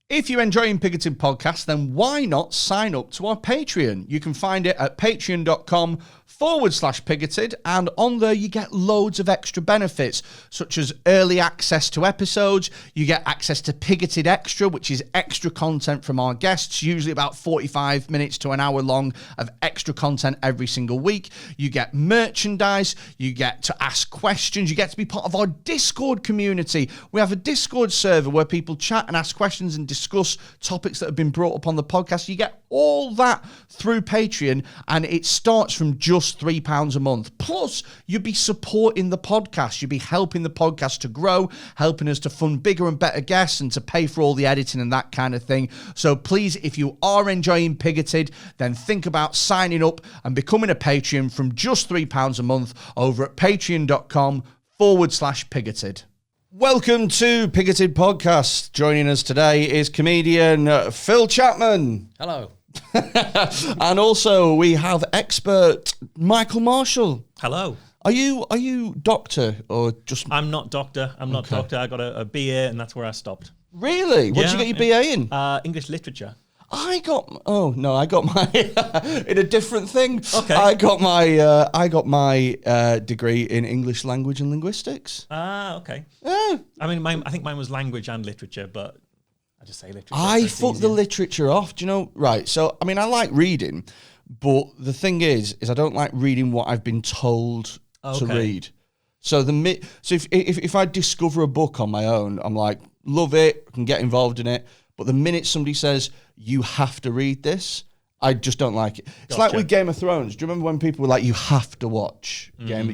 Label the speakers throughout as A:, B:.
A: If you're enjoying Pigoted Podcast, then why not sign up to our Patreon? You can find it at patreon.com/pigoted, and on there you get loads of extra benefits, such as early access to episodes. You get access to Pigoted Extra, which is extra content from our guests, usually about 45 minutes to an hour long of extra content every single week. You get merchandise, you get to ask questions, you get to be part of our Discord community. We have a Discord server where people chat and ask questions and discuss topics that have been brought up on the podcast. You get all that through Patreon, and it starts from just £3 a month. Plus, you'll be supporting the podcast. You'll be helping the podcast to grow, helping us to fund bigger and better guests and to pay for all the editing and that kind of thing. So please, if you are enjoying Pigoted, then think about signing up and becoming a Patreon from just £3 a month over at patreon.com/pigoted. Welcome to Pigoted Podcast. Joining us today is comedian Phil Chapman.
B: Hello.
A: And also we have expert Michael Marshall.
C: Hello.
A: Are you doctor or just...
C: I'm not doctor. I got a BA and that's where I stopped.
A: Really? What did you get your BA in?
C: English literature.
A: I got my in a different thing.
C: Okay.
A: I got my degree in English language and linguistics.
C: Okay.
A: Yeah.
C: I mean, I think mine was language and literature, but I just say literature.
A: I fucked the literature off. Do you know? Right. So, I mean, I like reading, but the thing is I don't like reading what I've been told to read. So if I discover a book on my own, I'm like, love it, I can get involved in it. But the minute somebody says, you have to read this, I just don't like it. It's like with Game of Thrones. Do you remember when people were like, you have to watch Game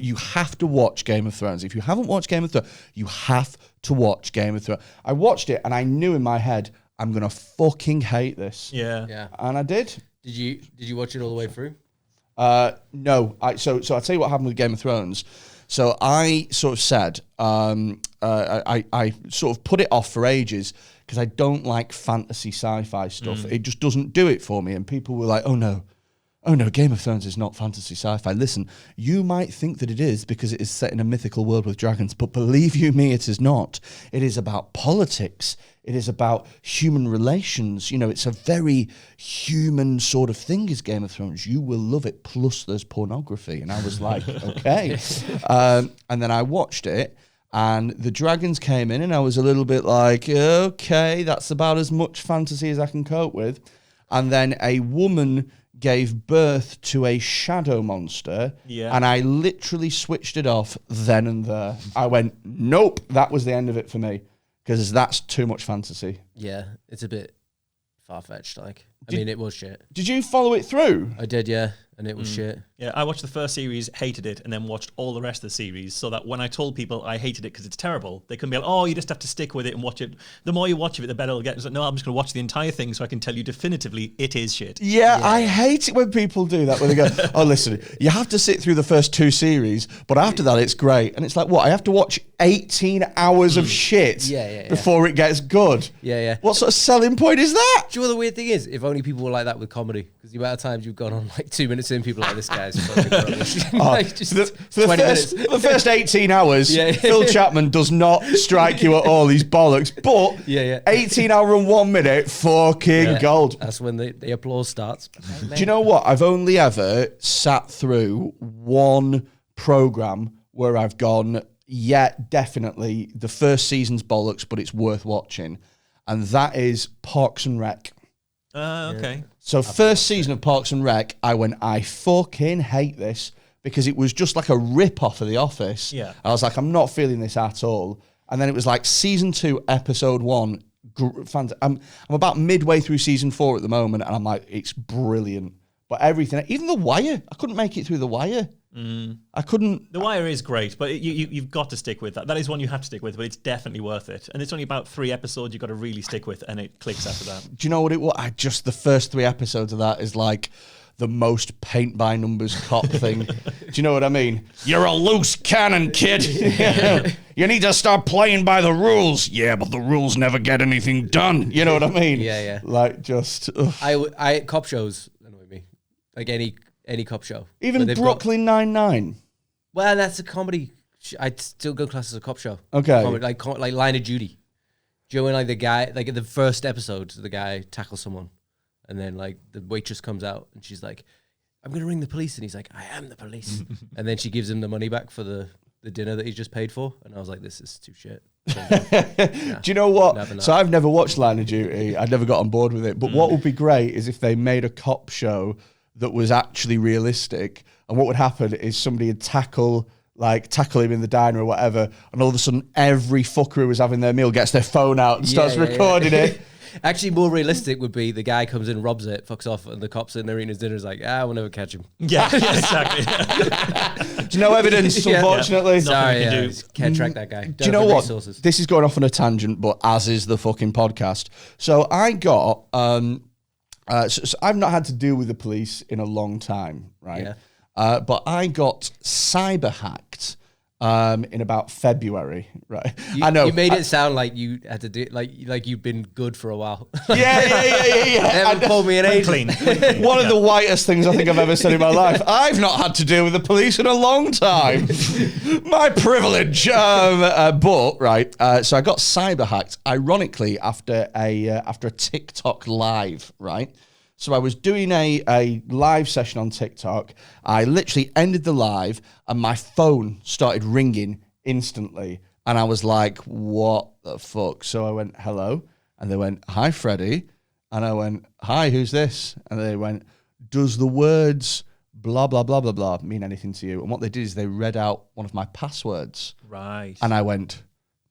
A: of Thrones. If you haven't watched Game of Thrones, you have to watch Game of Thrones. I watched it and I knew in my head, I'm going to fucking hate this.
C: Yeah.
A: And I did.
B: Did you watch it all the way through?
A: No. So I'll tell you what happened with Game of Thrones. So I sort of said, I sort of put it off for ages because I don't like fantasy sci-fi stuff. It just doesn't do it for me. And people were like, oh no, Game of Thrones is not fantasy sci-fi. Listen, you might think that it is because it is set in a mythical world with dragons, but believe you me, it is not. It is about politics. It is about human relations. You know, it's a very human sort of thing is Game of Thrones. You will love it. Plus there's pornography. And I was like, okay. And then I watched it and the dragons came in and I was a little bit like, okay, that's about as much fantasy as I can cope with. And then a woman gave birth to a shadow monster, and I literally switched it off then and there. I went, nope, that was the end of it for me, because that's too much fantasy.
B: Yeah, it's a bit far-fetched, like. I mean, it was shit.
A: Did you follow it through?
B: I did, yeah, and it was shit.
C: Yeah, I watched the first series, hated it, and then watched all the rest of the series, so that when I told people I hated it because it's terrible, they couldn't be like, oh, you just have to stick with it and watch it. The more you watch of it, the better it'll get. It's like, no, I'm just going to watch the entire thing so I can tell you definitively it is shit.
A: Yeah, I hate it when people do that, when they go, oh, listen, you have to sit through the first 2 series, but after that it's great. And it's like, what, I have to watch 18 hours of shit before it gets good?
B: Yeah.
A: What sort of selling point is that?
B: Do you know what the weird thing is? If only people were like that with comedy, because the amount of times you've gone on like 2 minutes in, people are like, this guy's fucking rubbish. Like, just
A: for the first 18 hours, Phil Chapman does not strike you at all. He's bollocks. But 18 hour and 1 minute, fucking gold.
B: That's when the applause starts.
A: Do you know what? I've only ever sat through one program where I've gone, yeah, definitely the first season's bollocks, but it's worth watching. And that is Parks and Rec.
C: Okay.
A: So first season of Parks and Rec, I went, I fucking hate this, because it was just like a rip-off of The Office.
C: Yeah.
A: I was like, I'm not feeling this at all. And then it was like season 2, episode 1. I'm about midway through season 4 at the moment, and I'm like, it's brilliant. But everything, even The Wire, I couldn't make it through The Wire. I couldn't.
C: The Wire is great, but you've got to stick with that. That is one you have to stick with, but it's definitely worth it. And it's only about 3 episodes you've got to really stick with, and it clicks after that.
A: Do you know what it was? The first 3 episodes of that is like the most paint by numbers cop thing. Do you know what I mean? You're a loose cannon, kid. You need to start playing by the rules. Yeah, but the rules never get anything done. You know what I mean?
B: Yeah.
A: Like, just...
B: I cop shows annoy me. Like any cop show.
A: Even Brooklyn Nine-Nine.
B: Well, that's a comedy. I'd still go class as a cop show.
A: Okay.
B: Comedy, like Line of Duty. Do you know when like the guy, like in the first episode, the guy tackles someone, and then like the waitress comes out and she's like, "I'm gonna ring the police," and he's like, "I am the police," and then she gives him the money back for the dinner that he just paid for, and I was like, "This is too shit."
A: Do you know what? So I've never watched Line of Duty. I never got on board with it. But what would be great is if they made a cop show that was actually realistic, and what would happen is somebody would tackle him in the diner or whatever, and all of a sudden every fucker who was having their meal gets their phone out and starts recording it.
B: Actually, more realistic would be the guy comes in, robs it, fucks off, and the cops in there eating his dinner is like, we'll never catch him.
C: Yeah, exactly.
A: There's no evidence, unfortunately.
B: Sorry, can't track that guy.
A: Do you know what? This is going off on a tangent, but as is the fucking podcast. So I got, so I've not had to deal with the police in a long time, right? Yeah. But I got cyber hacked in about February, right?
B: I know. You made it sound like you had to do like you've been good for a while.
A: Yeah.
B: They haven't called me an agent.
A: One of the whitest things I think I've ever said in my life. I've not had to deal with the police in a long time. My privilege. But right, so I got cyber hacked, ironically, after a TikTok live, right? So I was doing a live session on TikTok. I literally ended the live and my phone started ringing instantly. And I was like, what the fuck? So I went, hello. And they went, hi, Freddie. And I went, hi, who's this? And they went, does the words blah, blah, blah, blah, blah mean anything to you? And what they did is they read out one of my passwords.
C: Right.
A: And I went,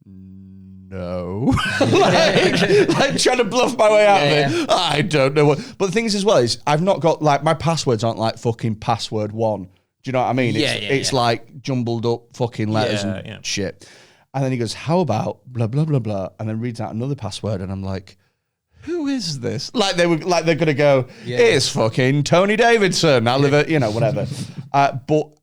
A: no. like trying to bluff my way out of it. I don't know what. But the thing is as well is I've not got like my passwords aren't like fucking password one. Do you know what I mean? It's like jumbled up fucking letters and shit. And then he goes, how about blah, blah, blah, blah. And then reads out another password. And I'm like, who is this? Like they're going to go, it's fucking Tony Davidson. I live at, whatever. But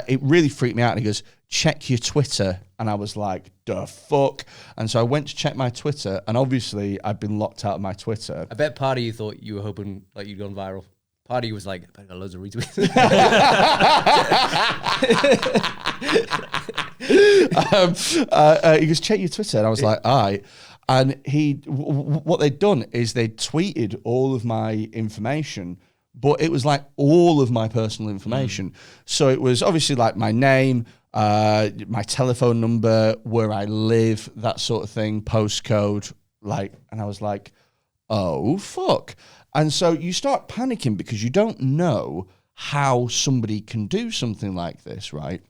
A: it really freaked me out. And he goes, check your Twitter. And I was like, the fuck? And so I went to check my Twitter, and obviously I'd been locked out of my Twitter.
B: I bet part of you thought you were hoping like you'd gone viral. Part of you was like, I got loads of retweets.
A: He goes, check your Twitter. And I was like, all right. And what they'd done is they tweeted all of my information, but it was like all of my personal information. So it was obviously like my name, my telephone number, where I live, that sort of thing, postcode, and I was like, oh, fuck. And so you start panicking because you don't know how somebody can do something like this, right?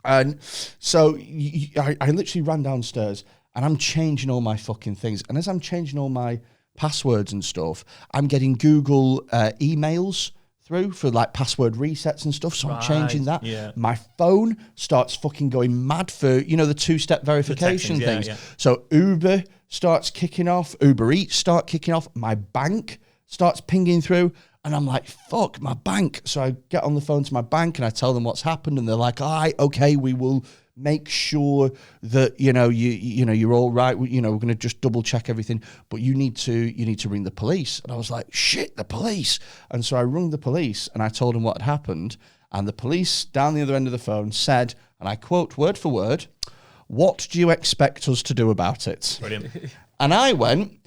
A: And so I literally ran downstairs and I'm changing all my fucking things. And as I'm changing all my passwords and stuff, I'm getting Google emails through for like password resets and stuff. So I'm changing that. Yeah. My phone starts fucking going mad for, the two-step verification things. Yeah. So Uber starts kicking off. Uber Eats start kicking off. My bank starts pinging through. And I'm like, fuck, my bank. So I get on the phone to my bank and I tell them what's happened. And they're like, all right, okay, we will make sure that, you're all right. We're going to just double check everything, but you need to ring the police. And I was like, shit, the police. And so I rung the police and I told them what had happened. And the police down the other end of the phone said, and I quote word for word, what do you expect us to do about it?
C: Brilliant.
A: And I went,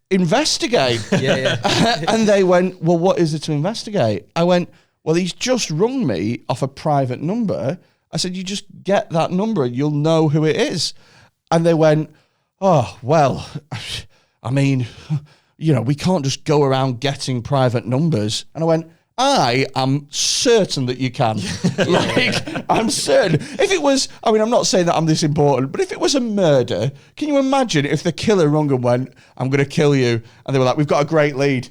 A: investigate. And they went, well, what is it to investigate? I went, well, he's just rung me off a private number. I said, you just get that number and you'll know who it is. And they went, oh, well, I mean, we can't just go around getting private numbers. And I went, I am certain that you can. I'm certain. If it was, I'm not saying that I'm this important, but if it was a murder, can you imagine if the killer rung and went, I'm going to kill you? And they were like, we've got a great lead.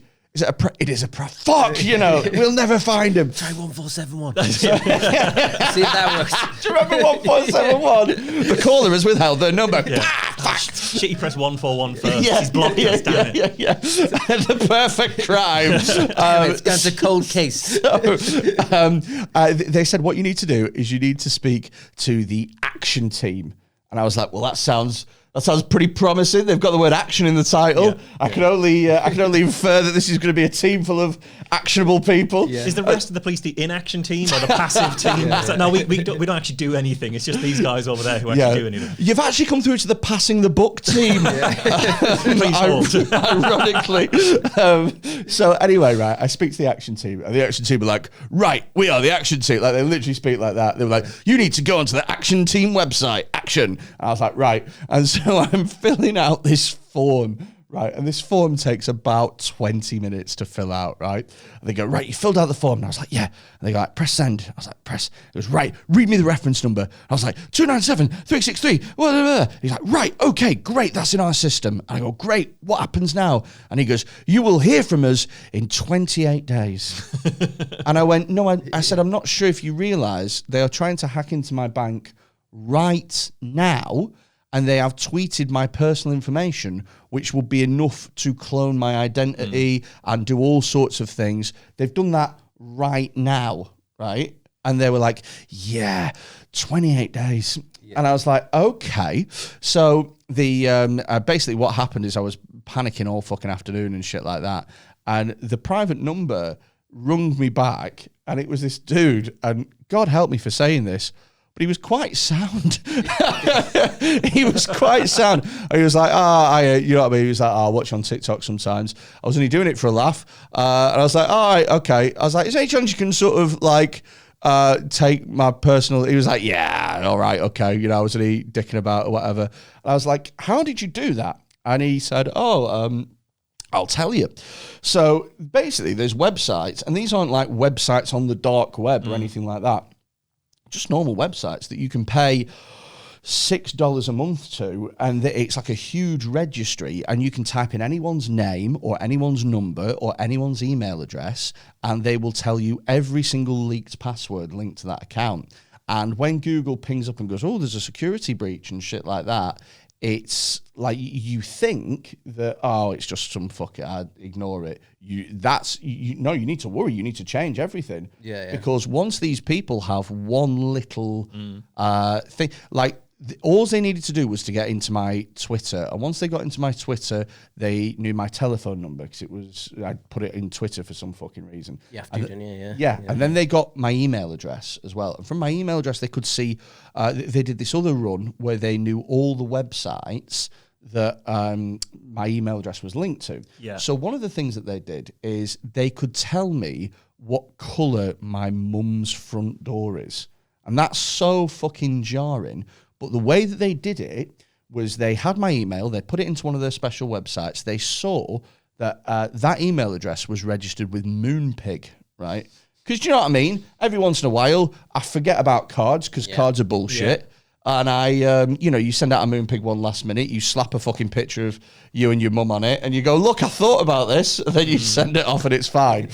A: It is a fuck, we'll never find him.
B: Try 1471. See if that works.
A: Do you remember 1471? The caller has withheld their number.
C: Yeah. Shit, you press 141 first. He's blocked us, damn it.
A: The perfect crime.
B: It's a cold case.
A: They said what you need to do is you need to speak to the action team. And I was like, well, that sounds That sounds pretty promising. They've got the word action in the title. I can only infer that this is going to be a team full of actionable people.
C: Is the rest of the police the inaction team or the passive team? So, no, we don't actually do anything. It's just these guys over there who actually do anything.
A: You've actually come through to the passing the buck team.
C: Please hold.
A: Ironically. So anyway, right, I speak to the action team, and the action team are like, right, we are the action team. Like, they literally speak like that. They were like, you need to go onto the action team website, action. And I was like, right. And so I'm filling out this form, right? And this form takes about 20 minutes to fill out, right? And they go, right, you filled out the form. And I was like, yeah. And they go, like, press send. I was like, press. It goes, right, read me the reference number. I was like, 297-363. He's like, right, okay, great, that's in our system. And I go, great, what happens now? And he goes, you will hear from us in 28 days. And I went, no, I said, I'm not sure if you realise they are trying to hack into my bank right now, and they have tweeted my personal information, which will be enough to clone my identity and do all sorts of things. They've done that right now, right? And they were like, yeah, 28 days. Yeah. And I was like, okay. So the basically what happened is I was panicking all fucking afternoon and shit like that. And the private number rung me back, and it was this dude, and God help me for saying this, but he was quite sound. He was quite sound. He was like, you know what I mean? He was like, I watch on TikTok sometimes. I was only doing it for a laugh. And I was like, all right, okay. I was like, is there any chance you can sort of like take my personal... He was like, yeah, all right, okay. You know, I was only dicking about or whatever. And I was like, how did you do that? And he said, I'll tell you. So basically there's websites, and these aren't like websites on the dark web or anything like that. Just normal websites that you can pay $6 a month to, and it's like a huge registry, and you can type in anyone's name or anyone's number or anyone's email address, and they will tell you every single leaked password linked to that account. And when Google pings up and goes, oh, there's a security breach and shit like that, it's like you think that, oh, it's just some fucker, I'd ignore it. You need to worry. You need to change everything. Yeah. Because once these people have one little thing, like all they needed to do was to get into my Twitter. And once they got into my Twitter, they knew my telephone number, because I'd put it in Twitter for some fucking reason.
B: You have to, didn't you?
A: Yeah. And then they got my email address as well. And from my email address, they could see, they did this other run where they knew all the websites that my email address was linked to. Yeah. So one of the things that they did is they could tell me what colour my mum's front door is. And that's so fucking jarring. But the way that they did it was they had my email, they put it into one of their special websites, they saw that that email address was registered with Moonpig, right? Because do you know what I mean? Every once in a while, I forget about cards, because cards are bullshit. Yeah. And I, you send out a Moonpig one last minute, you slap a fucking picture of you and your mum on it, and you go, look, I thought about this, and then you send it off and it's fine.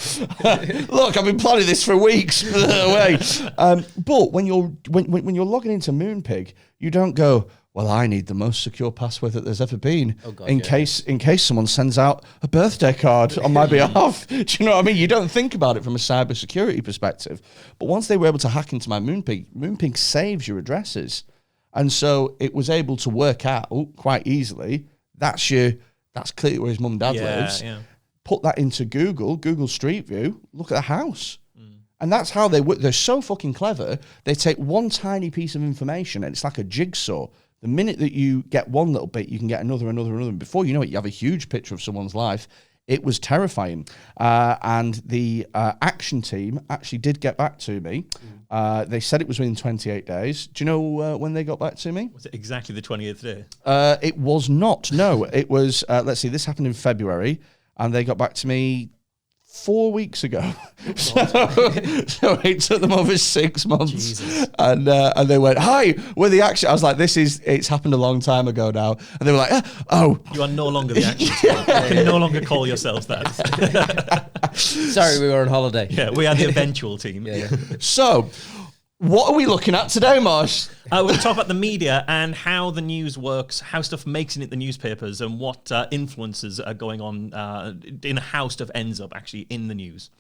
A: Look, I've been planning this for weeks. But when you're logging into Moonpig, you don't go, well, I need the most secure password that there's ever been, in case someone sends out a birthday card on my behalf. Do you know what I mean? You don't think about it from a cybersecurity perspective. But once they were able to hack into my Moonpig saves your addresses. And so it was able to work out quite easily. That's clearly where his mum and dad lives. Yeah. Put that into Google Street View. Look at the house. And that's how they work. They're so fucking clever. They take one tiny piece of information, and it's like a jigsaw. The minute that you get one little bit, you can get another. And before you know it, you have a huge picture of someone's life. It was terrifying. And the action team actually did get back to me. They said it was within 28 days. Do you know when they got back to me?
C: Was it exactly the 20th day?
A: It was not, no. It was, let's see, this happened in February, and they got back to me 4 weeks ago. So it took them over 6 months. Jesus. And they went, hi, we're the action. I was like, it's happened a long time ago now. And they were like, oh.
C: You are no longer the action team. You can no longer call yourselves that.
B: Sorry, we were on holiday.
C: Yeah, we are the eventual team.
B: Yeah.
A: So, what are we looking at today, Marsh?
C: We're going to talk about the media and how the news works, how stuff makes it in the newspapers, and what influences are going on in how stuff ends up actually in the news.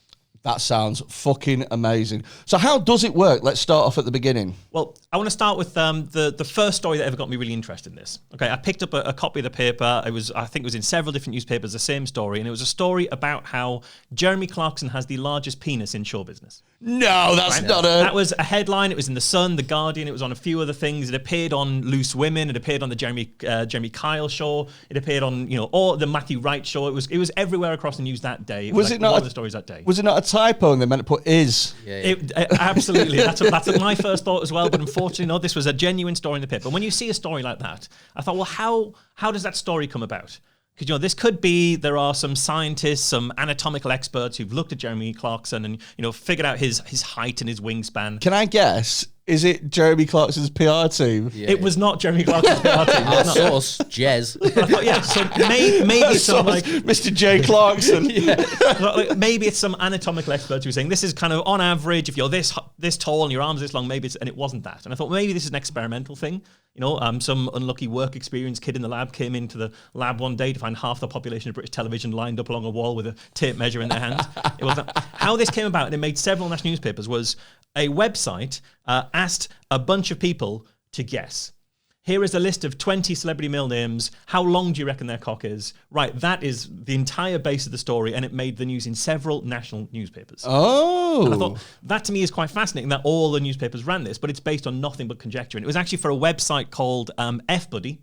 A: That sounds fucking amazing. So how does it work? Let's start off at the beginning.
C: Well, I want to start with the first story that ever got me really interested in this. Okay, I picked up a copy of the paper. I think it was in several different newspapers, the same story, and it was a story about how Jeremy Clarkson has the largest penis in show business.
A: No, that's not a...
C: That was a headline. It was in The Sun, The Guardian. It was on a few other things. It appeared on Loose Women. It appeared on the Jeremy Kyle show. It appeared on, all the Matthew Wright show. It was everywhere across the news that day. It was like one of the stories that day.
A: Was it not a typo and they meant to put is?
C: Yeah. Absolutely. That's my first thought as well. But unfortunately, no, this was a genuine story in the paper. When you see a story like that, I thought, well, how does that story come about? Because, this could be, there are some scientists, some anatomical experts who've looked at Jeremy Clarkson and, figured out his height and his wingspan.
A: Can I guess? Is it Jeremy Clarkson's PR team?
C: Yeah, it was not Jeremy Clarkson's PR team.
B: Our source, Jez.
C: So maybe some like
A: Mr. J. Clarkson.
C: Maybe it's some anatomical experts who are saying this is kind of on average. If you're this tall and your arms this long, maybe it's, and it wasn't that. And I thought maybe this is an experimental thing. Some unlucky work experience kid in the lab came into the lab one day to find half the population of British television lined up along a wall with a tape measure in their hands. It wasn't. How this came about, and it made several national newspapers, was a website asked a bunch of people to guess. Here is a list of 20 celebrity male names. How long do you reckon their cock is? Right, that is the entire base of the story, and it made the news in several national newspapers.
A: Oh.
C: And I thought, that to me is quite fascinating that all the newspapers ran this, but it's based on nothing but conjecture. And it was actually for a website called F-Buddy.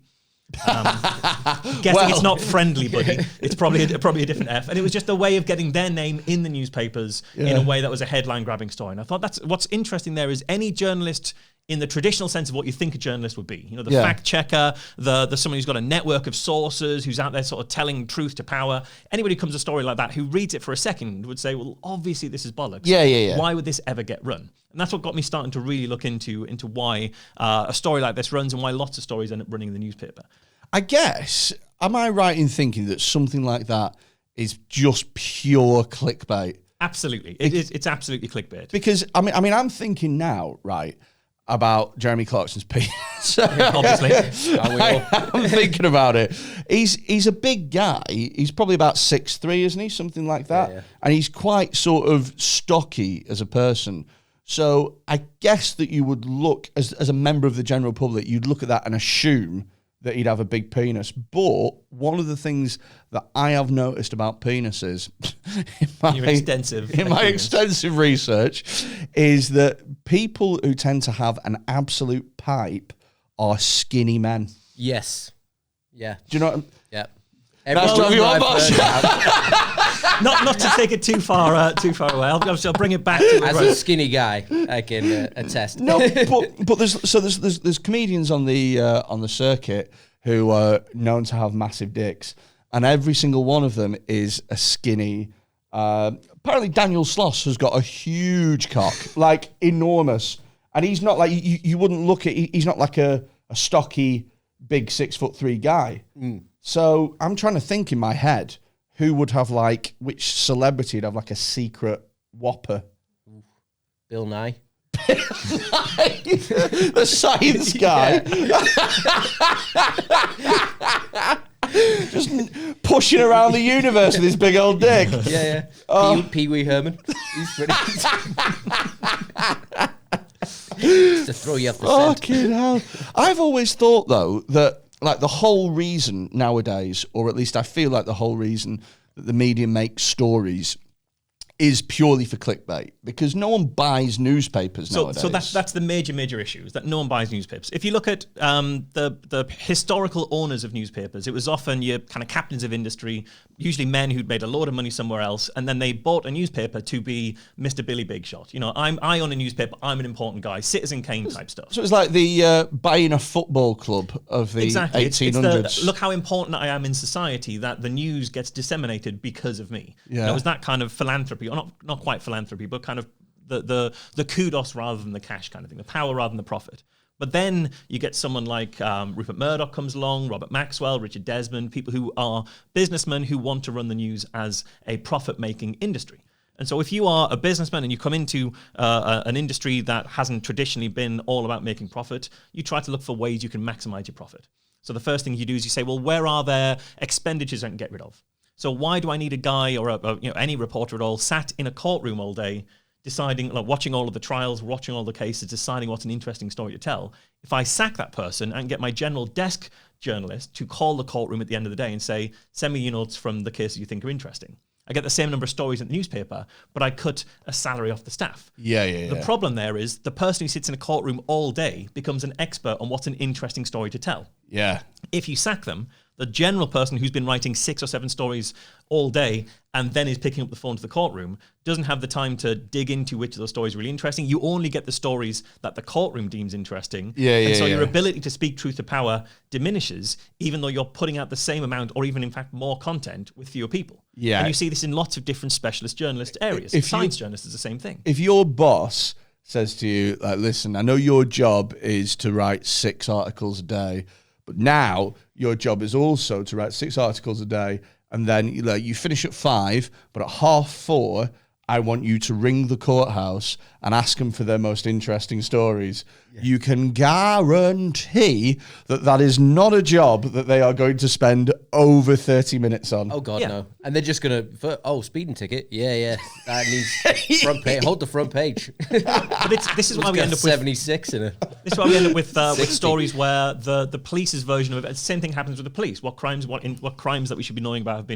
C: Guessing it's not Friendly Buddy. It's probably a different F. And it was just a way of getting their name in the newspapers in a way that was a headline-grabbing story. And I thought that's what's interesting there is any journalist in the traditional sense of what you think a journalist would be. The fact checker, the someone who's got a network of sources, who's out there sort of telling truth to power. Anybody who comes to a story like that who reads it for a second would say, well, obviously this is bollocks.
A: Yeah.
C: Why would this ever get run? And that's what got me starting to really look into why a story like this runs and why lots of stories end up running in the newspaper.
A: I guess, am I right in thinking that something like that is just pure clickbait?
C: Absolutely. It's absolutely clickbait.
A: Because, I mean, I'm thinking now, right, about Jeremy Clarkson's penis.
C: Obviously.
A: I'm thinking about it. He's a big guy. He's probably about 6'3", isn't he? Something like that. Yeah. And he's quite sort of stocky as a person. So I guess that you would look, as a member of the general public, you'd look at that and assume that he'd have a big penis. But one of the things that I have noticed about penises in my extensive research is that people who tend to have an absolute pipe are skinny men.
B: Yes. Yeah.
A: Do you know what
B: Yeah.
A: Nice to have you on, boss.
C: Not to take it too far away. I'll bring it back to
B: as a skinny guy. I can attest.
A: No, but there's comedians on the circuit who are known to have massive dicks, and every single one of them is a skinny. Apparently, Daniel Sloss has got a huge cock, like enormous, and he's not like you wouldn't look at. He's not like a stocky, big 6'3" guy. Mm. So I'm trying to think in my head who would have which celebrity would have like a secret whopper.
B: Bill Nye.
A: The science guy. Just pushing around the universe with his big old dick.
B: Yeah. Pee Wee Herman. He's pretty. Just to throw you off the scent.
A: Fucking hell. I've always thought, though, that the whole reason nowadays, or at least I feel like the whole reason that the media makes stories is purely for clickbait, because no one buys newspapers nowadays.
C: So that's the major issue, is that no one buys newspapers. If you look at the historical owners of newspapers, it was often your kind of captains of industry, usually men who'd made a load of money somewhere else, and then they bought a newspaper to be Mr. Billy Big Shot. I own a newspaper, I'm an important guy, Citizen Kane type stuff.
A: So it's like the buying a football club of the 1800s.
C: It's look how important I am in society, that the news gets disseminated because of me.
A: Yeah.
C: It was that kind of philanthropy, or not quite philanthropy, but kind of the kudos rather than the cash kind of thing, the power rather than the profit. But then you get someone like Rupert Murdoch comes along, Robert Maxwell, Richard Desmond, people who are businessmen who want to run the news as a profit-making industry. And so if you are a businessman and you come into an industry that hasn't traditionally been all about making profit, you try to look for ways you can maximize your profit. So the first thing you do is you say, well, where are there expenditures I can get rid of? So why do I need a guy or any reporter at all sat in a courtroom all day deciding, like, watching all of the trials, watching all the cases, deciding what's an interesting story to tell? If I sack that person and get my general desk journalist to call the courtroom at the end of the day and say, send me your notes from the cases you think are interesting, I get the same number of stories in the newspaper, but I cut a salary off the staff. The problem there is the person who sits in a courtroom all day becomes an expert on what's an interesting story to tell.
A: Yeah.
C: If you sack them, the general person who's been writing 6 or 7 stories all day and then is picking up the phone to the courtroom doesn't have the time to dig into which of those stories are really interesting. You only get the stories that the courtroom deems interesting. And so your ability to speak truth to power diminishes, even though you're putting out the same amount or even, in fact, more content with fewer people. And you see this in lots of different specialist journalist areas. Science journalists is the same thing.
A: If your boss says to you, like, listen, I know your job is to write 6 articles a day, but now your job is also to write 6 articles a day, and then you finish at 5, but at 4:30, I want you to ring the courthouse and ask them for their most interesting stories. You can guarantee that is not a job that they are going to spend over 30 minutes on.
B: Oh, God, no. And they're just going to, speeding ticket. Yeah. That needs front page. Hold the front page.
C: But this is why we end up with
B: 76 in it.
C: This is why we end up with stories where the police's version of it. The same thing happens with the police. What crimes that we should be knowing about have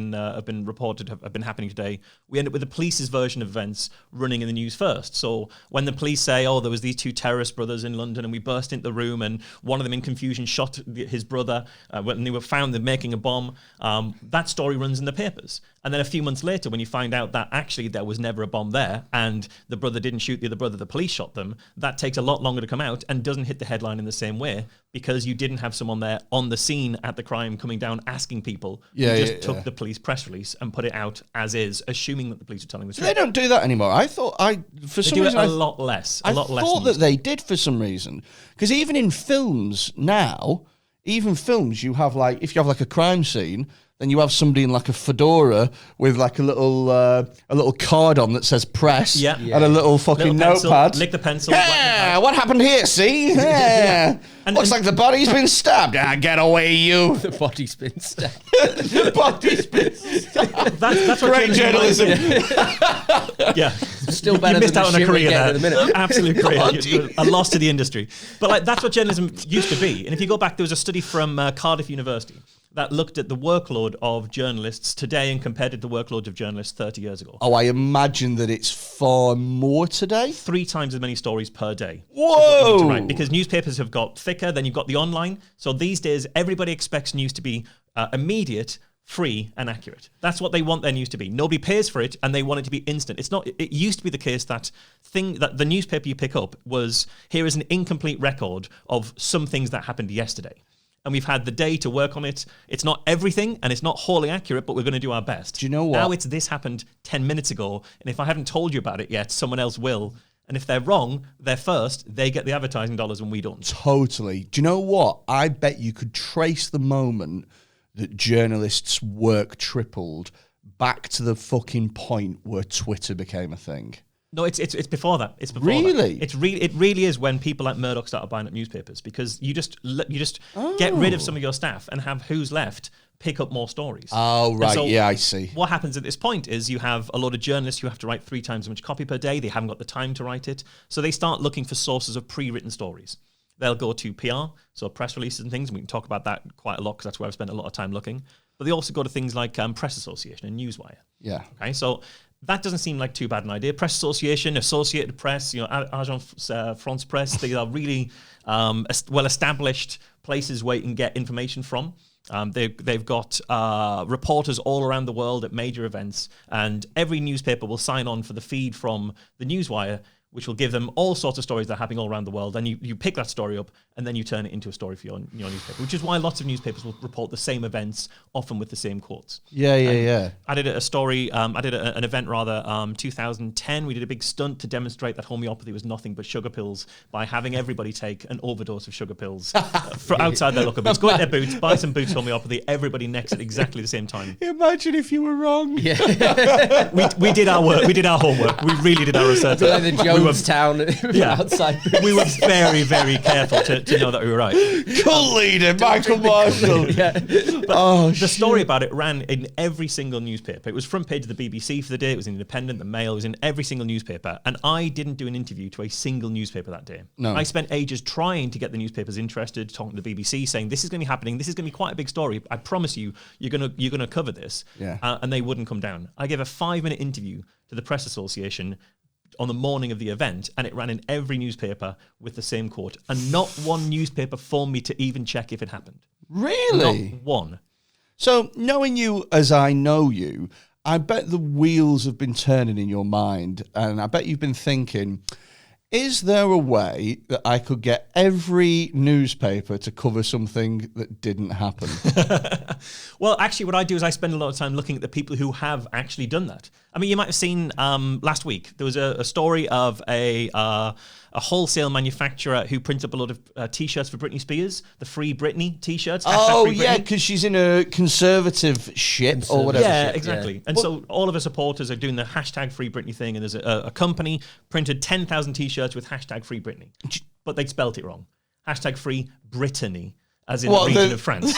C: been reported, have been happening today. We end up with the police's version of events running in the news first. So when the police say, there was these 2 terrorist brothers in London and we burst into the room and one of them in confusion shot his brother when they were found making a bomb, that story runs in the papers. And then a few months later, when you find out that actually there was never a bomb there and the brother didn't shoot the other brother, the police shot them, that takes a lot longer to come out and doesn't hit the headline in the same way because you didn't have someone there on the scene at the crime coming down asking people. You just took the police press release and put it out as is, assuming that the police are telling the truth.
A: They don't do that anymore. I thought for some reason
C: a lot less.
A: I thought that they did for some reason, because even in films now, you have if you have a crime scene, then you have somebody in a fedora with a little card on that says press and a little fucking notepad.
C: Lick the pencil.
A: Yeah, what happened here? See? Yeah. Looks like the body's been stabbed. Get away, you.
B: The body's been stabbed.
A: The body's been stabbed.
C: That's what
A: great journalism.
B: Still better
C: you missed
B: than
C: out on a career there.
B: in a minute.
C: Absolute career. A loss to the industry. But that's what journalism used to be. And if you go back, there was a study from Cardiff University that looked at the workload of journalists today and compared it to the workload of journalists 30 years ago.
A: Oh, I imagine that it's far more today.
C: 3 times as many stories per day.
A: Whoa!
C: Right, because newspapers have got thicker, then you've got the online. So these days, everybody expects news to be immediate, free, and accurate. That's what they want their news to be. Nobody pays for it, and they want it to be instant. It's not. It used to be the case that the newspaper you pick up was, here is an incomplete record of some things that happened yesterday. And we've had the day to work on it. It's not everything, and it's not wholly accurate, but we're going to do our best.
A: Do you know what?
C: Now this happened 10 minutes ago, and if I haven't told you about it yet, someone else will. And if they're wrong, they're first. They get the advertising dollars and we don't.
A: Totally. Do you know what? I bet you could trace the moment that journalists' work tripled back to the fucking point where Twitter became a thing.
C: No, it's before that. It's before
A: really?
C: That. It really is when people like Murdoch started buying up newspapers, because you just get rid of some of your staff and have who's left pick up more stories.
A: Oh, right. So I see.
C: What happens at this point is you have a lot of journalists who have to write 3 times as much copy per day. They haven't got the time to write it. So they start looking for sources of pre-written stories. They'll go to PR, so press releases and things, and we can talk about that quite a lot because that's where I've spent a lot of time looking. But they also go to things like Press Association and Newswire.
A: Yeah.
C: Okay, so that doesn't seem like too bad an idea. Press Association, Associated Press, Agence France Presse, they are really well-established places where you can get information from. They've got reporters all around the world at major events, and every newspaper will sign on for the feed from the Newswire, which will give them all sorts of stories that are happening all around the world. And you pick that story up and then you turn it into a story for your newspaper, which is why lots of newspapers will report the same events, often with the same quotes.
A: Yeah.
C: I did an event 2010. We did a big stunt to demonstrate that homeopathy was nothing but sugar pills by having everybody take an overdose of sugar pills for outside their local boots. Go in their boots, buy some Boots homeopathy, everybody next at exactly the same time.
A: Imagine if you were wrong.
C: Yeah. we did our work. We did our homework. We really did our research.
B: Like the Joe Jonestown outside.
C: We were very, very careful to know that we were right.
A: Cult leader, Michael Marshall.
C: The story about it ran in every single newspaper. It was front page of the BBC for the day. It was in Independent, the Mail. It was in every single newspaper. And I didn't do an interview to a single newspaper that day.
A: No.
C: I spent ages trying to get the newspapers interested, talking to the BBC, saying this is going to be happening. This is going to be quite a big story. I promise you, you're gonna cover this.
A: Yeah.
C: And they wouldn't come down. I gave a 5-minute interview to the Press Association on the morning of the event, and it ran in every newspaper with the same quote. And not one newspaper phoned me to even check if it happened.
A: Really?
C: Not one.
A: So, knowing you as I know you, I bet the wheels have been turning in your mind, and I bet you've been thinking, is there a way that I could get every newspaper to cover something that didn't happen?
C: Well, actually, what I do is I spend a lot of time looking at the people who have actually done that. I mean, you might have seen last week, there was a story of a wholesale manufacturer who printed up a lot of T-shirts for Britney Spears, the Free Britney T-shirts.
A: Oh,
C: Free
A: yeah,
C: Britney.
A: because she's in a conservative ship or whatever.
C: Yeah,
A: ship.
C: exactly. And so all of our supporters are doing the hashtag Free Britney thing, and there's a company printed 10,000 T-shirts with hashtag Free Britney, but they'd spelt it wrong. Hashtag Free Brittany, as in the region of France.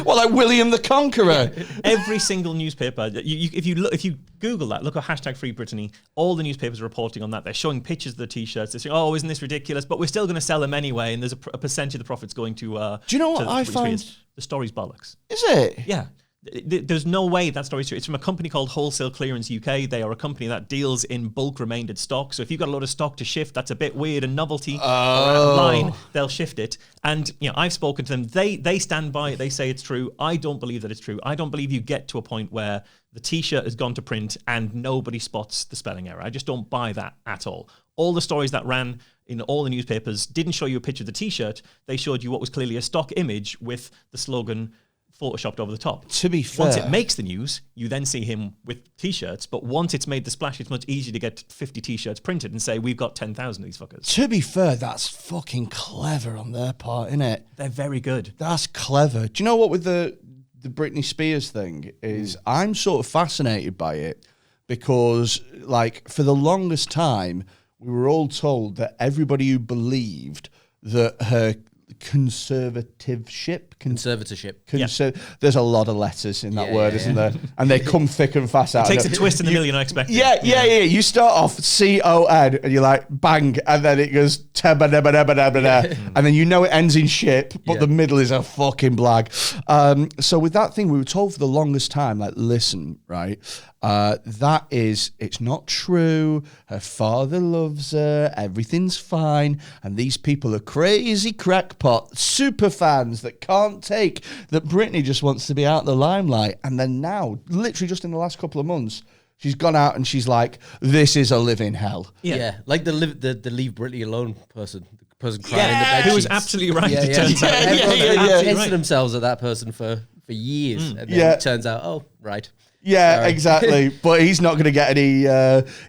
A: Well, like William the Conqueror.
C: Every single newspaper, if you Google that, look at hashtag Free Brittany, all the newspapers are reporting on that. They're showing pictures of the T-shirts. They're saying, "Oh, isn't this ridiculous?" But we're still going to sell them anyway, and there's a percentage of the profits going to.
A: Do you know what I find?
C: The story's bollocks.
A: Is it?
C: Yeah. There's no way that story's true. It's from a company called Wholesale Clearance UK. They are a company that deals in bulk remaindered stock. So if you've got a lot of stock to shift, that's a bit weird and novelty or out of line, they'll shift it. And I've spoken to them. They stand by it. They say it's true. I don't believe that it's true. I don't believe you get to a point where the T-shirt has gone to print and nobody spots the spelling error. I just don't buy that at all. All the stories that ran in all the newspapers didn't show you a picture of the T-shirt. They showed you what was clearly a stock image with the slogan photoshopped over the top.
A: To be fair,
C: once it makes the news, you then see him with T-shirts, but once it's made the splash, it's much easier to get 50 T-shirts printed and say, we've got 10,000 of these fuckers.
A: To be fair, that's fucking clever on their part, isn't it?
C: They're very good.
A: That's clever. Do you know what with the Britney Spears thing is? I'm sort of fascinated by it because, like, for the longest time, we were all told that everybody who believed that her conservativeship. There's a lot of letters in that word, isn't there? And they come thick and fast out.
C: It takes a twist in the middle you're not expecting.
A: Yeah. You start off C-O-N and you're like, bang, and then it goes and then you know it ends in ship, but the middle is a fucking blag. So with that thing, we were told for the longest time, like, listen, right, it's not true. Her father loves her. Everything's fine. And these people are crazy crackpot super fans that can't take that Britney just wants to be out the limelight. And then now, literally just in the last couple of months, she's gone out and she's like, this is a living hell.
B: Yeah. Like the Leave Britney Alone person. The person crying in the bed
C: who was
B: sheets.
C: absolutely right.
B: Yeah,
C: it turns out.
B: Everyone's pissing themselves at that person for years. And then it turns out, oh, right.
A: Yeah,
B: Sorry.
A: Exactly. But he's not going to get any.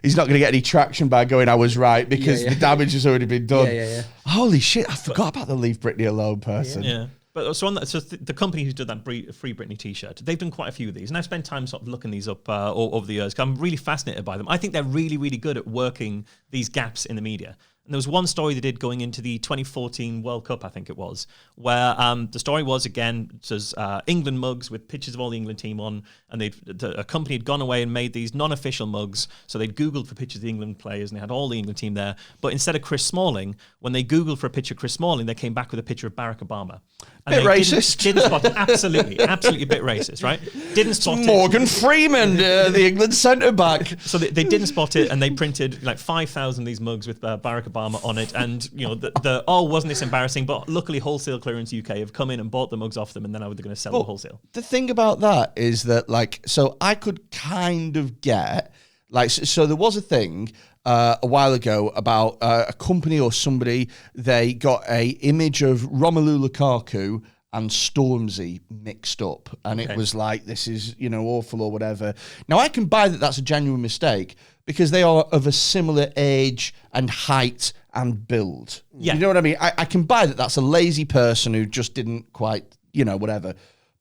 A: He's not going to get any traction by going, "I was right," because the damage has already been done.
B: Yeah.
A: Holy shit! I forgot about the Leave Britney Alone person.
C: Yeah. But so on that, the company who's done that Free Britney T-shirt, they've done quite a few of these, and I've spent time sort of looking these up over the years. 'Cause I'm really fascinated by them. I think they're really, really good at working these gaps in the media. And there was one story they did going into the 2014 World Cup, I think it was, where the story was, again, it says England mugs with pictures of all the England team on, and a company had gone away and made these non-official mugs, so they'd Googled for pictures of the England players, and they had all the England team there. But instead of Chris Smalling, when they Googled for a picture of Chris Smalling, they came back with a picture of Barack Obama. And
A: bit racist.
C: Didn't spot it. Absolutely a bit racist, right? Didn't spot it.
A: Morgan Freeman, the England centre-back.
C: So they didn't spot it, and they printed like 5,000 of these mugs with Barack Obama on it. And wasn't this embarrassing? But luckily, Wholesale Clearance UK have come in and bought the mugs off them, and then they're going to sell them wholesale.
A: The thing about that is that, like, so I could kind of get, like, so there was a thing a while ago about a company or somebody, they got a image of Romelu Lukaku and Stormzy mixed up, and it was like, this is, awful or whatever. Now, I can buy that that's a genuine mistake because they are of a similar age and height and build.
C: Yeah.
A: You know what I mean? I can buy that that's a lazy person who just didn't quite, whatever.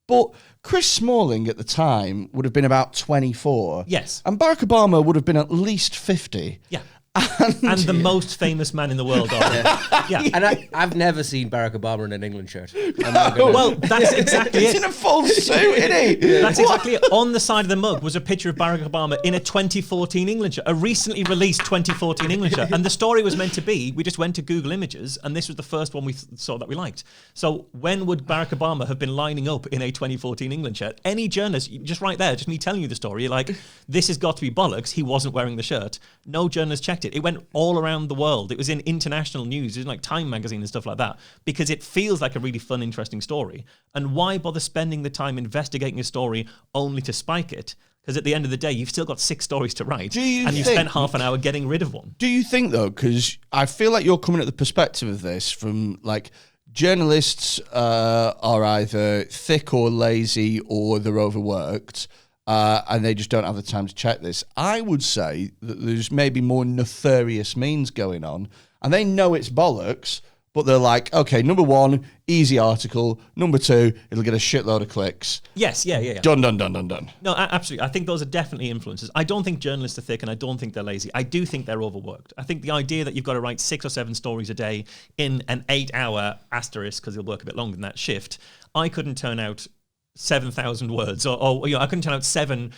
A: But Chris Smalling at the time would have been about 24.
C: Yes.
A: And Barack Obama would have been at least 50.
C: Yeah. and the most famous man in the world. Yeah.
B: And I've never seen Barack Obama in an England shirt.
C: Well, that's exactly
A: It's
C: it.
A: in a full suit, isn't he?
C: That's exactly it. On the side of the mug was a picture of Barack Obama in a 2014 England shirt, a recently released 2014 England shirt. And the story was meant to be, we just went to Google Images, and this was the first one we saw that we liked. So when would Barack Obama have been lining up in a 2014 England shirt? Any journalist, just right there, just me telling you the story, you're like, this has got to be bollocks. He wasn't wearing the shirt. No journalist checked it. It went all around the world. It was in international news. It was in like Time magazine and stuff like that, because it feels like a really fun, interesting story. And why bother spending the time investigating a story only to spike it? Because at the end of the day, you've still got 6 stories to write, and you've spent half an hour getting rid of one.
A: Do you think, though, because I feel like you're coming at the perspective of this from, like, journalists are either thick or lazy or they're overworked, and they just don't have the time to check this. I would say that there's maybe more nefarious means going on, and they know it's bollocks, but they're like, okay, number 1, easy article. Number 2, it'll get a shitload of clicks.
C: Yes, yeah.
A: Done.
C: No, absolutely. I think those are definitely influences. I don't think journalists are thick, and I don't think they're lazy. I do think they're overworked. I think the idea that you've got to write 6 or 7 stories a day in an 8-hour asterisk, because you'll work a bit longer than that shift, I couldn't turn out 7,000 words, or I couldn't turn out 7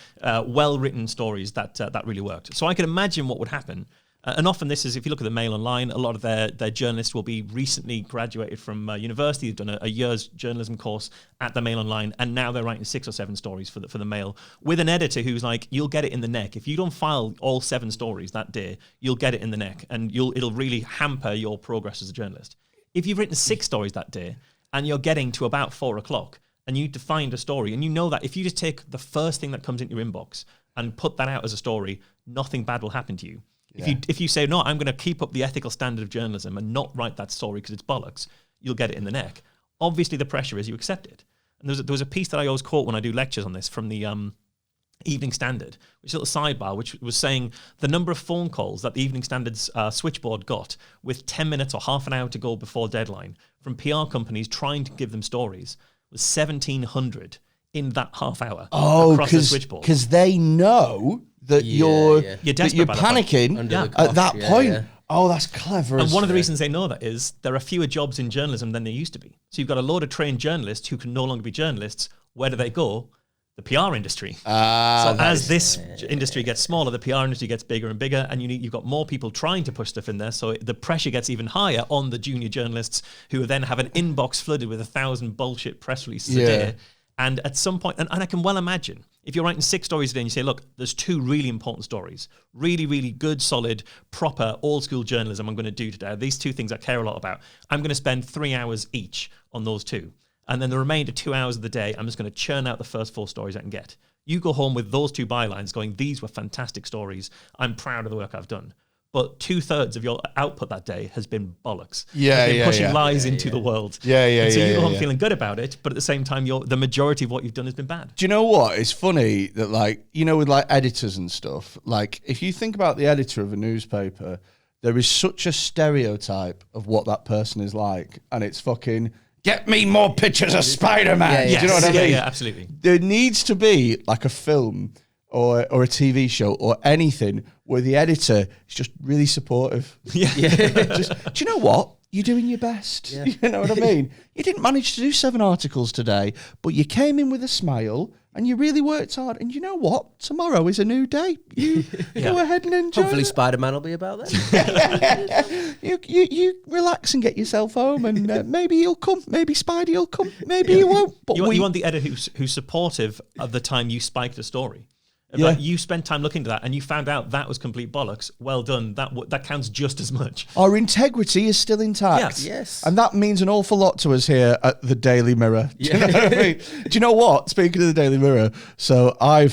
C: well-written stories that really worked. So I can imagine what would happen. And often this is, if you look at the Mail Online, a lot of their journalists will be recently graduated from university. They've done a year's journalism course at the Mail Online, and now they're writing 6 or 7 stories for the Mail with an editor who's like, you'll get it in the neck. If you don't file all 7 stories that day, you'll get it in the neck, and it'll really hamper your progress as a journalist. If you've written 6 stories that day and you're getting to about 4 o'clock and you need to find a story, and you know that if you just take the first thing that comes into your inbox and put that out as a story, nothing bad will happen to you. Yeah. If you say, no, I'm going to keep up the ethical standard of journalism and not write that story because it's bollocks, you'll get it in the neck. Obviously, the pressure is you accept it. And there was a piece that I always quote when I do lectures on this from the Evening Standard, which is a little sidebar, which was saying the number of phone calls that the Evening Standard's switchboard got with 10 minutes or half an hour to go before deadline from PR companies trying to give them stories was 1,700 in that half hour across the switchboard.
A: Because they know that you're panicking at that point. Yeah. Oh, that's clever.
C: And one of the reasons they know that is there are fewer jobs in journalism than there used to be. So you've got a load of trained journalists who can no longer be journalists. Where do they go? The PR industry. So as this industry gets smaller, the PR industry gets bigger and bigger, and you've got more people trying to push stuff in there. So the pressure gets even higher on the junior journalists, who then have an inbox flooded with 1,000 bullshit press releases a day. And at some point, and I can well imagine, if you're writing 6 stories a day and you say, look, there's 2 really important stories, really, really good, solid, proper, old school journalism I'm going to do today. These 2 things I care a lot about. I'm going to spend 3 hours each on those 2. And then the remainder 2 hours of the day, I'm just going to churn out the first 4 stories I can get. You go home with those 2 bylines going, these were fantastic stories. I'm proud of the work I've done. But 2/3 of your output that day has been bollocks. Pushing lies into the world. So you go home feeling good about it, but at the same time, the majority of what you've done has been bad.
A: Do you know what? It's funny that, like, you know, with like editors and stuff, like if you think about the editor of a newspaper, there is such a stereotype of what that person is like, and it's fucking, get me more pictures of Spider-Man. Do you know what I mean?
C: Yeah, absolutely.
A: There needs to be like a film or a TV show or anything where the editor is just really supportive. Just, do you know what? You're doing your best. Yeah. You know what I mean? You didn't manage to do 7 articles today, but you came in with a smile and you really worked hard. And you know what? Tomorrow is a new day. You go ahead and enjoy.
B: Hopefully Spider-Man will be about that.
A: You relax and get yourself home, and maybe you'll come. Maybe Spidey will come. Maybe you won't. But
C: you want the editor who's supportive of the time you spiked a story. Like you spent time looking to that and you found out that was complete bollocks. Well done. That counts just as much.
A: Our integrity is still intact.
B: Yes.
A: And that means an awful lot to us here at the Daily Mirror. Do you know what I mean? Do you know what? Speaking of the Daily Mirror, so I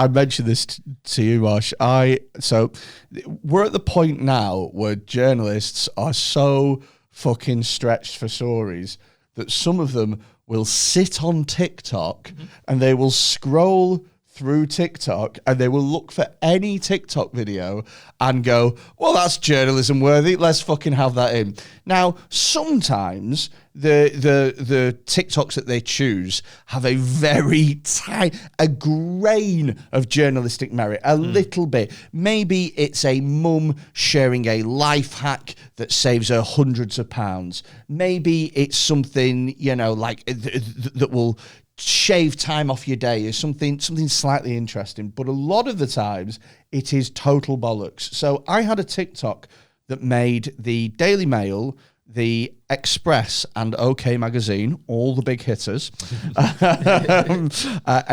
A: mentioned this to you, Marsh. So we're at the point now where journalists are so fucking stretched for stories that some of them will sit on TikTok and they will scroll through TikTok and they will look for any TikTok video and go, well, that's journalism worthy. Let's fucking have that in. Now, sometimes the TikToks that they choose have a very a grain of journalistic merit, a little bit. Maybe it's a mum sharing a life hack that saves her hundreds of pounds. Maybe it's something, you know, like that will shave time off your day, is something slightly interesting. But a lot of the times it is total bollocks. So I had a TikTok that made the Daily Mail, the Express and OK Magazine, all the big hitters. And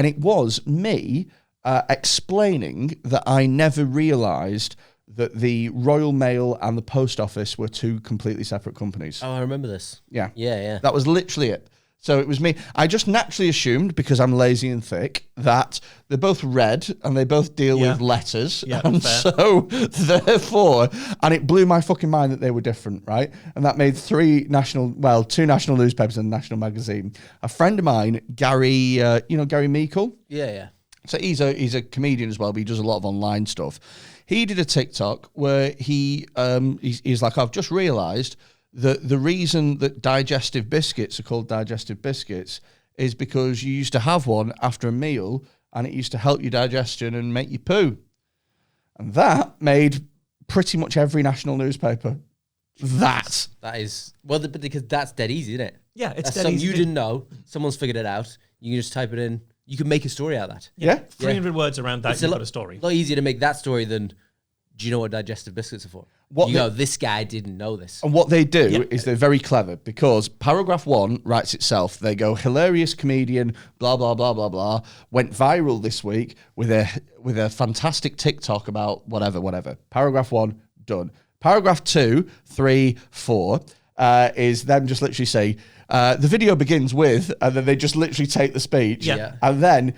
A: it was me explaining that I never realised that the Royal Mail and the Post Office were two completely separate companies.
B: Oh, I remember this.
A: Yeah.
B: Yeah.
A: That was literally it. So it was me. I just naturally assumed, because I'm lazy and thick, that they're both red and they both deal with letters.
C: Yeah,
A: and
C: fair.
A: so, therefore, and it blew my fucking mind that they were different, right? And that made two national newspapers and a national magazine. A friend of mine, Gary, you know Gary Meikle?
B: Yeah.
A: So he's a comedian as well, but he does a lot of online stuff. He did a TikTok where he's like, I've just realised that the reason that digestive biscuits are called digestive biscuits is because you used to have one after a meal and it used to help your digestion and make you poo. And that made pretty much every national newspaper. That
B: is, well, because that's dead easy, isn't it?
C: Yeah, it's
B: that's
C: dead
B: something
C: easy.
B: you didn't know. Someone's figured it out. You can just type it in. You can make a story out of that.
A: Yeah.
C: 300 words around that, you've got a story.
B: A lot easier to make that story than, do you know what digestive biscuits are for? This guy didn't know this.
A: And what they do is they're very clever, because paragraph 1 writes itself. They go, hilarious comedian, blah, blah, blah, blah, blah, went viral this week with a fantastic TikTok about whatever. Paragraph 1, done. Paragraph 2, 3, 4 is them just literally say, the video begins with, and then they just literally take the speech.
C: Yeah.
A: And then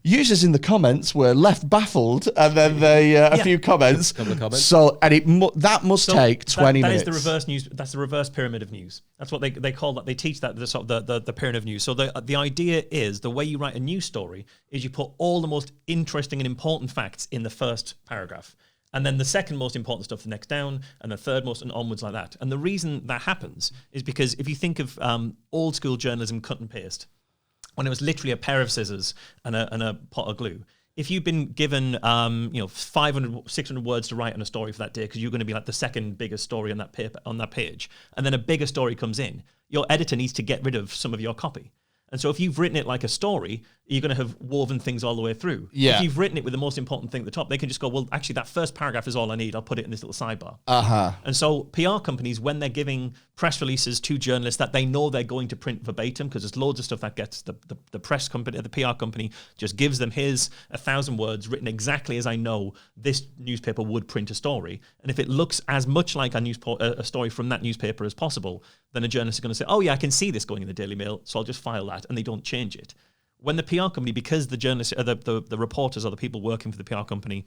A: users in the comments were left baffled, and then they a few comments.
B: Couple of comments.
A: So, and that must take 20 minutes.
C: That is the reverse news. That's the reverse pyramid of news. That's what they call that. They teach that, the sort of the pyramid of news. So the idea is, the way you write a news story is you put all the most interesting and important facts in the first paragraph. And then the second most important stuff the next down, and the third most, and onwards like that. And the reason that happens is because if you think of old school journalism, cut and paste, when it was literally a pair of scissors and a pot of glue, if you've been given 500, 600 words to write on a story for that day, because you're going to be like the second biggest story on that paper, on that page, and then a bigger story comes in, your editor needs to get rid of some of your copy. And so if you've written it like a story, you're going to have woven things all the way through.
A: Yeah.
C: If you've written it with the most important thing at the top, they can just go, well, actually, that first paragraph is all I need. I'll put it in this little sidebar.
A: Uh-huh.
C: And so PR companies, when they're giving press releases to journalists that they know they're going to print verbatim, because there's loads of stuff that gets the press company, the PR company just gives them 1,000 words written exactly as I know this newspaper would print a story. And if it looks as much like a story from that newspaper as possible, then a journalist is going to say, oh yeah, I can see this going in the Daily Mail, so I'll just file that, and they don't change it. When the PR company, because the journalists, the reporters or the people working for the PR company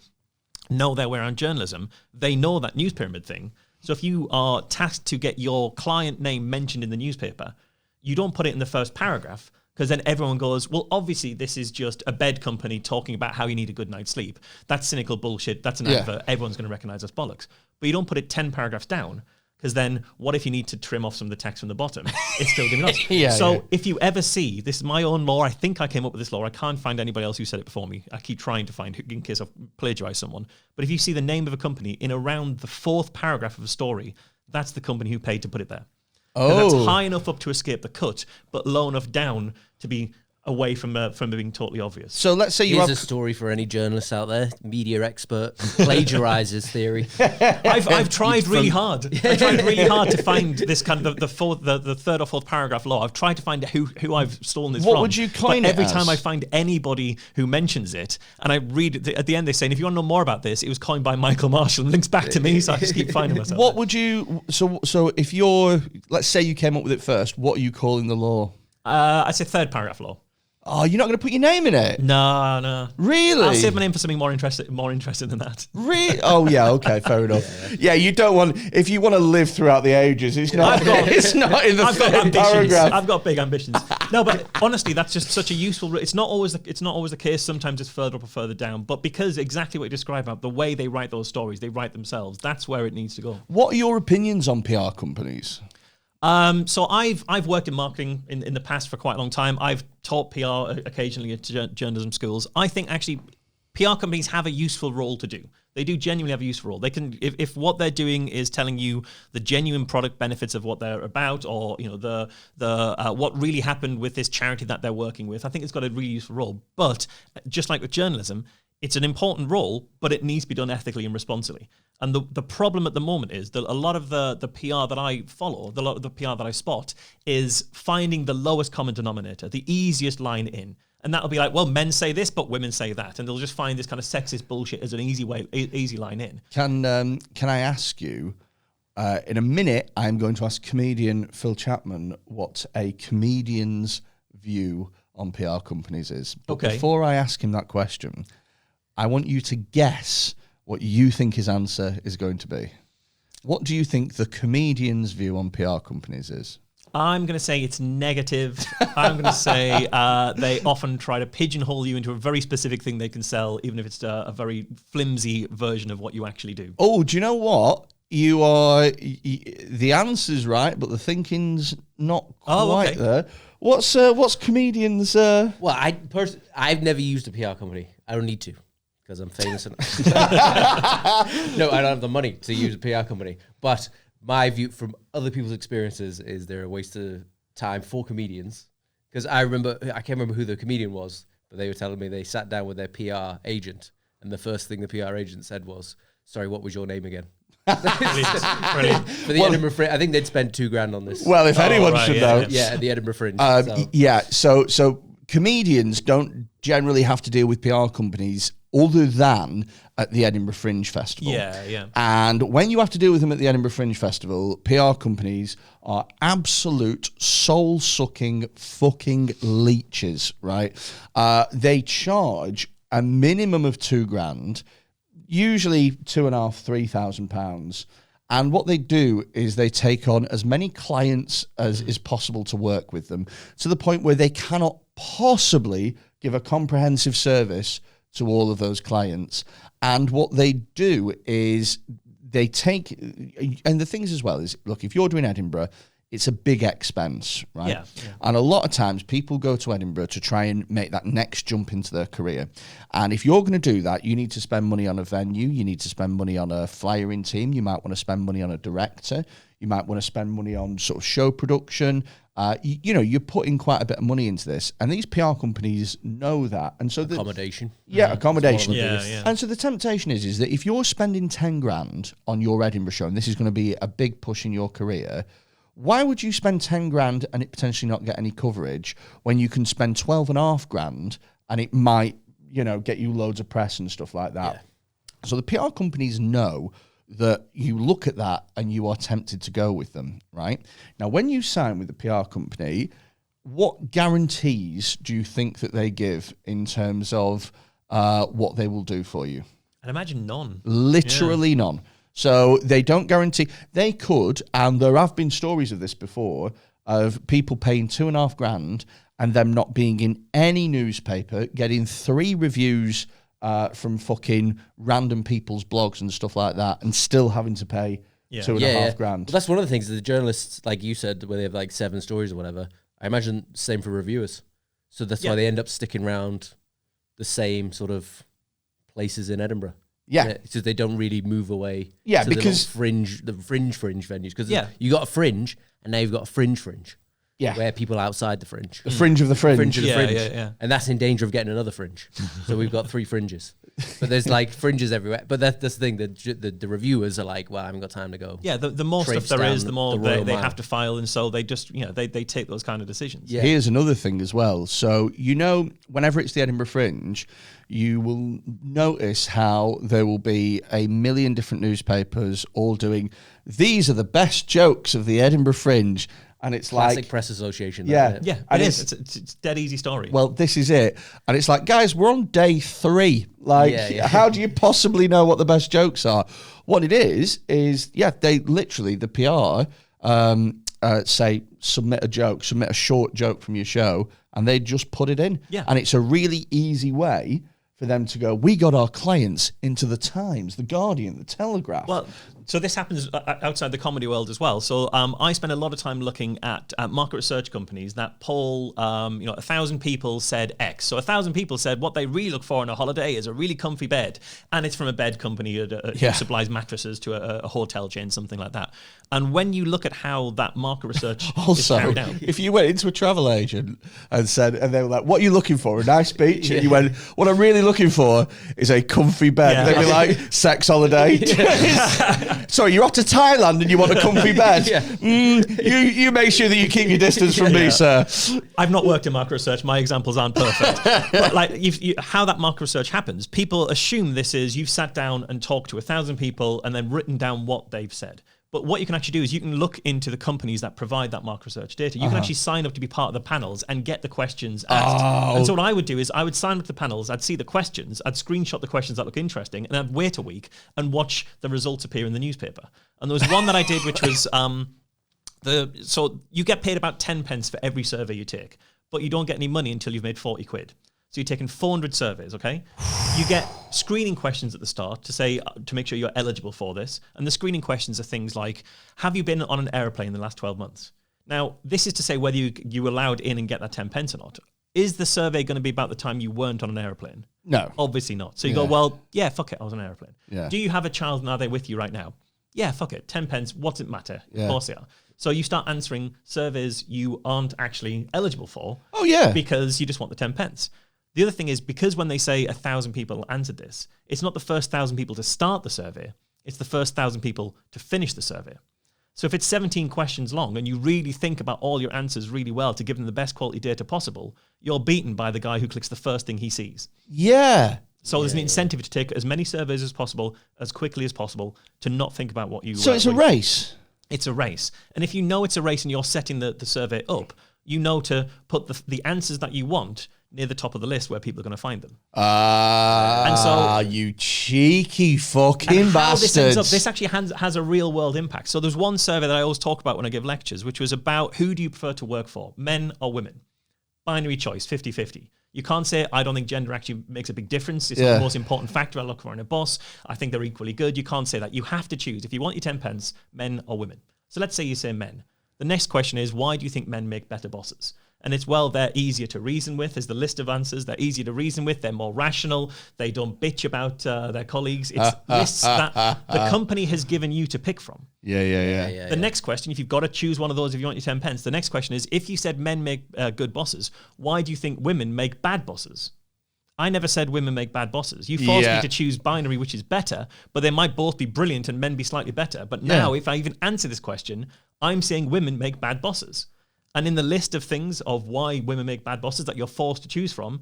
C: know their way around journalism, they know that news pyramid thing. So if you are tasked to get your client name mentioned in the newspaper, you don't put it in the first paragraph, because then everyone goes, well, obviously this is just a bed company talking about how you need a good night's sleep. That's cynical bullshit. That's an advert. Everyone's going to recognize that's bollocks. But you don't put it 10 paragraphs down, because then what if you need to trim off some of the text from the bottom? It's still giving us. If you ever see, this is my own law, I think I came up with this law, I can't find anybody else who said it before me. I keep trying to find, in case I've plagiarized someone. But if you see the name of a company in around the 4th paragraph of a story, that's the company who paid to put it there. Oh. That's high enough up to escape the cut, but low enough down to be away from being totally obvious.
A: So let's say
B: Here's a story for any journalists out there, media expert, plagiarizes theory.
C: I've tried really hard. I tried really hard to find this kind of the 3rd or 4th paragraph law. I've tried to find who I've stolen this from.
A: What would you coin it
C: every
A: as?
C: time I find anybody who mentions it, and I read at the end, they say, if you want to know more about this, it was coined by Michael Marshall and links back to me, so I just keep finding myself.
A: What would you, so if you're, let's say you came up with it first, what are you calling the law?
C: I'd say 3rd paragraph law.
A: Oh, you're not going to put your name in it?
C: No.
A: Really?
C: I'll save my name for something more interesting than that.
A: Really? Oh, yeah, okay, fair enough. Yeah, you don't want, if you want to live throughout the ages, it's not in the 3rd paragraph.
C: I've got big ambitions. No, but honestly, that's just such a useful. It's not always the case. Sometimes it's further up or further down. But because exactly what you described about the way they write those stories, they write themselves. That's where it needs to go.
A: What are your opinions on PR companies?
C: So I've worked in marketing in the past for quite a long time. I've taught PR occasionally at journalism schools. I think actually PR companies have a useful role to do. They do genuinely have a useful role. They can, if what they're doing is telling you the genuine product benefits of what they're about, or the what really happened with this charity that they're working with, I think it's got a really useful role. But just like with journalism, it's an important role, but it needs to be done ethically and responsibly. And the problem at the moment is that a lot of the PR that I follow, a lot of the PR that I spot, is finding the lowest common denominator, the easiest line in. And that'll be like, well, men say this, but women say that. And they'll just find this kind of sexist bullshit as an easy line in.
A: Can I ask you, in a minute, I'm going to ask comedian Phil Chapman what a comedian's view on PR companies is. But before I ask him that question, I want you to guess what you think his answer is going to be. What do you think the comedian's view on PR companies is?
C: I'm going to say it's negative. I'm going to say they often try to pigeonhole you into a very specific thing they can sell, even if it's a very flimsy version of what you actually do.
A: Oh, do you know what? The answer's right, but the thinking's not quite there. What's comedians?
B: Well, I've never used a PR company. I don't need to because I'm famous enough. No, I don't have the money to use a PR company, but my view from other people's experiences is they're a waste of time for comedians. Because I can't remember who the comedian was, but they were telling me they sat down with their PR agent, and the first thing the PR agent said was, "Sorry, what was your name again?"
C: Brilliant.
B: For the Edinburgh Fringe, I think they'd spent $2,000 on this.
A: Well, if anyone should know.
B: Yeah, at the Edinburgh Fringe.
A: So comedians don't generally have to deal with PR companies other than at the Edinburgh Fringe Festival.
C: Yeah.
A: And when you have to deal with them at the Edinburgh Fringe Festival, PR companies are absolute soul-sucking fucking leeches, right? They charge a minimum of £2,000, usually £2,500-3,000. And what they do is they take on as many clients as is possible to work with them, to the point where they cannot possibly give a comprehensive service to all of those clients. And what they do is they take, and the things as well is, look, if you're doing Edinburgh, it's a big expense, right?
C: Yeah.
A: And a lot of times people go to Edinburgh to try and make that next jump into their career. And if you're going to do that, you need to spend money on a venue, you need to spend money on a flyering team, you might want to spend money on a director, you might want to spend money on sort of show production. You're putting quite a bit of money into this, and these PR companies know that. And so
B: accommodation.
A: Accommodation.
C: Yeah.
A: And so the temptation is that if you're spending 10 grand on your Edinburgh show, and this is going to be a big push in your career, why would you spend 10 grand and it potentially not get any coverage when you can spend 12.5 grand and it might, get you loads of press and stuff like that? Yeah. So the PR companies know that you look at that and you are tempted to go with them, right? Now, when you sign with the PR company, what guarantees do you think that they give in terms of what they will do for you?
C: I'd imagine none.
A: Literally none. So they don't guarantee. They could, and there have been stories of this before, of people paying $2.5 grand and them not being in any newspaper, getting 3 reviews from fucking random people's blogs and stuff like that, and still having to pay $2.5 grand.
B: Well, that's one of the things that the journalists, like you said, where they have like 7 stories or whatever. I imagine same for reviewers. So that's why they end up sticking around the same sort of places in Edinburgh.
A: Yeah.
B: So they don't really move away.
A: Yeah,
B: to
A: because
B: the fringe venues. Because you got a fringe, and now you've got a fringe.
A: Yeah.
B: Where people outside the fringe.
A: The fringe of the fringe.
B: Fringe of the fringe.
C: Yeah.
B: And that's in danger of getting another fringe. So we've got 3 fringes. But there's like fringes everywhere. But that's the thing. The reviewers are like, well, I haven't got time to go.
C: Yeah, the more stuff there is, the more they have to file. And so they just, they take those kind of decisions.
A: Yeah. Here's another thing as well. So, whenever it's the Edinburgh Fringe, you will notice how there will be a million different newspapers all doing, these are the best jokes of the Edinburgh Fringe. And it's
B: Classic Press Association.
C: Yeah, it is. It's a dead easy story.
A: Well, this is it. And it's like, guys, we're on day 3. Like, how do you possibly know what the best jokes are? What it is, they literally, the PR, say, submit a short joke from your show, and they just put it in.
C: Yeah.
A: And it's a really easy way for them to go, we got our clients into the Times, the Guardian, the Telegraph.
C: Well, so this happens outside the comedy world as well. So I spend a lot of time looking at market research companies that poll, 1,000 people said X. So 1,000 people said what they really look for on a holiday is a really comfy bed. And it's from a bed company who supplies mattresses to a hotel chain, something like that. And when you look at how that market research is carried out.
A: If you went into a travel agent and they were like, what are you looking for? A nice beach? And you went, what I'm really looking for is a comfy bed.
C: Yeah.
A: They'd be like, sex holiday. Sorry, you're off to Thailand and you want a comfy bed. You make sure that you keep your distance from me, sir.
C: I've not worked in market research. My examples aren't perfect. But like how that market research happens, people assume this is you've sat down and talked to 1,000 people and then written down what they've said. But what you can actually do is you can look into the companies that provide that market research data. You can actually sign up to be part of the panels and get the questions asked. And so what I would do is I would sign up to the panels, I'd see the questions, I'd screenshot the questions that look interesting, and I'd wait a week and watch the results appear in the newspaper. And there was one that I did, which was so you get paid about 10 pence for every survey you take, but you don't get any money until you've made 40 quid. So you're taking 400 surveys, okay? You get screening questions at the start to make sure you're eligible for this. And the screening questions are things like, have you been on an airplane in the last 12 months? Now, this is to say whether you allowed in and get that 10 pence or not. Is the survey going to be about the time you weren't on an airplane?
A: No.
C: Obviously not. So you go, well, yeah, fuck it, I was on an airplane.
A: Yeah.
C: Do you have a child and are they with you right now? Yeah, fuck it, 10 pence, what's it matter?
A: Yeah.
C: Of course they are. So you start answering surveys you aren't actually eligible for.
A: Oh, yeah.
C: Because you just want the 10 pence. The other thing is, because when they say 1,000 people answered this, it's not the first 1,000 people to start the survey, it's the first 1,000 people to finish the survey. So if it's 17 questions long and you really think about all your answers really well to give them the best quality data possible, you're beaten by the guy who clicks the first thing he sees.
A: Yeah.
C: So there's an incentive to take as many surveys as possible, as quickly as possible, to not think about what you...
A: So it's a race.
C: It's a race. And if you know it's a race and you're setting the survey up, you know to put the answers that you want near the top of the list where people are going to find them.
A: And so you cheeky fucking bastards.
C: This actually has a real world impact. So there's one survey that I always talk about when I give lectures, which was about who do you prefer to work for, men or women? Binary choice, 50-50. You can't say, I don't think gender actually makes a big difference. It's not the most important factor I look for in a boss. I think they're equally good. You can't say that. You have to choose. If you want your 10 pence, men or women. So let's say you say men. The next question is, why do you think men make better bosses? And it's, well, they're easier to reason with. There's the list of answers. They're easier to reason with. They're more rational. They don't bitch about their colleagues. It's lists that the company has given you to pick from.
A: Yeah.
C: The next question, if you've got to choose one of those if you want your 10 pence, the next question is, if you said men make good bosses, why do you think women make bad bosses? I never said women make bad bosses. You forced me to choose binary, which is better, but they might both be brilliant and men be slightly better. But now, if I even answer this question, I'm saying women make bad bosses. And in the list of things of why women make bad bosses that you're forced to choose from,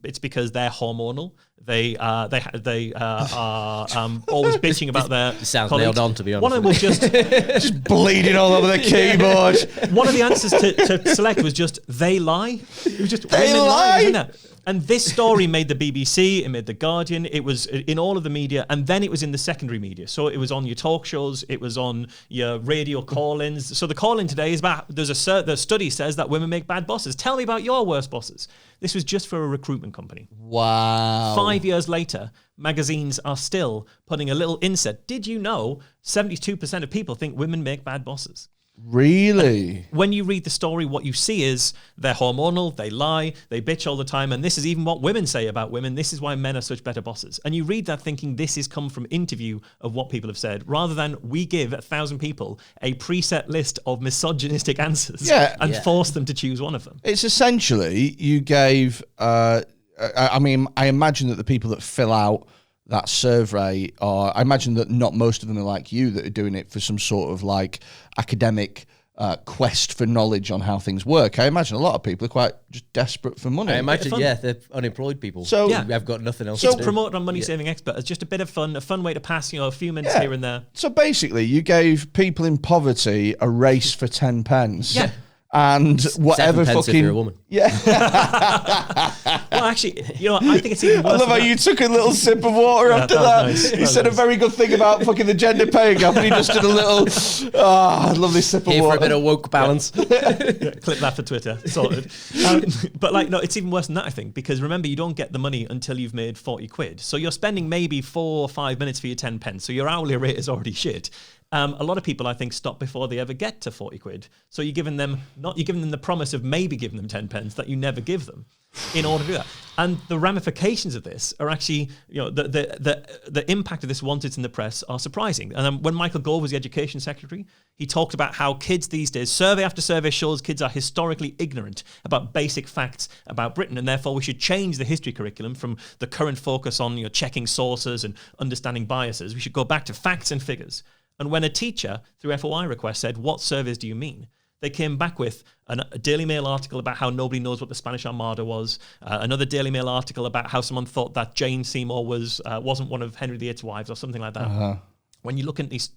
C: it's because they're hormonal. They are always bitching about their
B: sounds
C: colleagues.
B: nailed on, to be honest.
C: One of them was
A: just bleeding all over the keyboard.
C: One of the answers to select was just they lie. It was just
A: they
C: women
A: lie.
C: Isn't it? And this story made the BBC, it made the Guardian, it was in all of the media, and then it was in the secondary media. So it was on your talk shows, it was on your radio call-ins. So the call-in today is about, the study says that women make bad bosses. Tell me about your worst bosses. This was just for a recruitment company.
A: Wow.
C: 5 years later, magazines are still putting a little inset. Did you know 72% of people think women make bad bosses?
A: Really?
C: When you read the story, what you see is they're hormonal, they lie, they bitch all the time, and this is even what women say about women. This is why men are such better bosses. And you read that thinking this has come from interview of what people have said, rather than we give 1,000 people a preset list of misogynistic answers and force them to choose one of them.
A: It's essentially, you gave, I imagine that the people that fill out that survey I imagine that not most of them are like you that are doing it for some sort of like academic quest for knowledge on how things work. I imagine a lot of people are quite just desperate for money.
B: I imagine, they're unemployed people.
A: So
B: I've got nothing else
C: It's
B: to do.
C: promoted on Money Saving Expert as just a bit of fun, a fun way to pass, a few minutes here and there.
A: So basically, you gave people in poverty a race for 10 pence.
C: Yeah.
A: and whatever
B: 7 pence
A: fucking
B: if you're a woman.
A: yeah.
C: Well, actually, I think it's even worse.
A: I love how
C: than
A: you
C: that.
A: took a little sip of water after
C: that was
A: that.
C: nice.
A: He
C: That
A: said
C: was
A: a very good thing about fucking the gender pay gap, and he just did a little, lovely sip of
B: Here for
A: water.
B: a bit of woke balance.
C: Yeah, clip that for Twitter. Sorted. But no, it's even worse than that, I think, because remember, you don't get the money until you've made 40 quid. So you're spending maybe 4 or 5 minutes for your 10 pence. So your hourly rate is already shit. A lot of people, I think, stop before they ever get to 40 quid. So you're giving them the promise of maybe giving them 10 pence that you never give them in order to do that. And the ramifications of this are actually, the impact of this once it's in the press are surprising. And when Michael Gove was the education secretary, he talked about how kids these days, survey after survey shows kids are historically ignorant about basic facts about Britain, and therefore we should change the history curriculum from the current focus on checking sources and understanding biases. We should go back to facts and figures. And when a teacher, through FOI request, said, what surveys do you mean? They came back with a Daily Mail article about how nobody knows what the Spanish Armada was, another Daily Mail article about how someone thought that Jane Seymour wasn't one of Henry VIII's wives or something like that. Uh-huh. When you look at these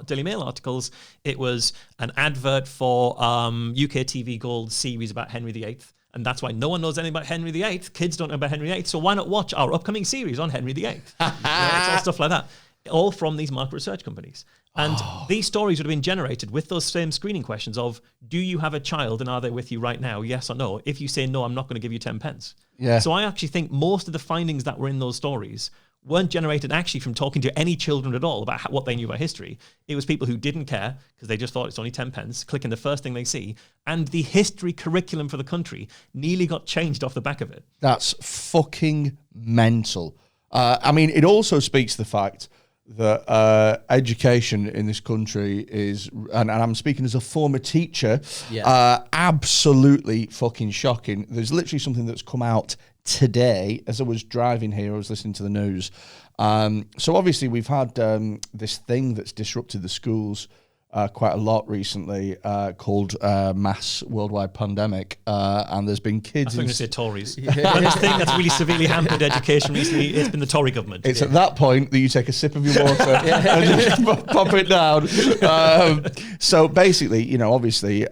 C: Daily Mail articles, it was an advert for UK TV Gold series about Henry VIII. And that's why no one knows anything about Henry VIII. Kids don't know about Henry VIII. So why not watch our upcoming series on Henry VIII? It's all stuff like that. All from these market research companies. And these stories would have been generated with those same screening questions of, do you have a child and are they with you right now? Yes or no? If you say no, I'm not going to give you 10 pence.
A: Yeah.
C: So I actually think most of the findings that were in those stories weren't generated actually from talking to any children at all about what they knew about history. It was people who didn't care because they just thought it's only 10 pence, clicking the first thing they see. And the history curriculum for the country nearly got changed off the back of it.
A: That's fucking mental. I mean, it also speaks to the fact that education in this country is, and I'm speaking as a former teacher, absolutely fucking shocking. There's literally something that's come out today as I was driving here. I was listening to the news. So obviously we've had this thing that's disrupted the schools quite a lot recently called mass worldwide pandemic, and there's been kids.
C: I was going to say Tories. And this thing that's really severely hampered education recently, it's been the Tory government.
A: It's at that point that you take a sip of your water and just pop it down. So basically, obviously,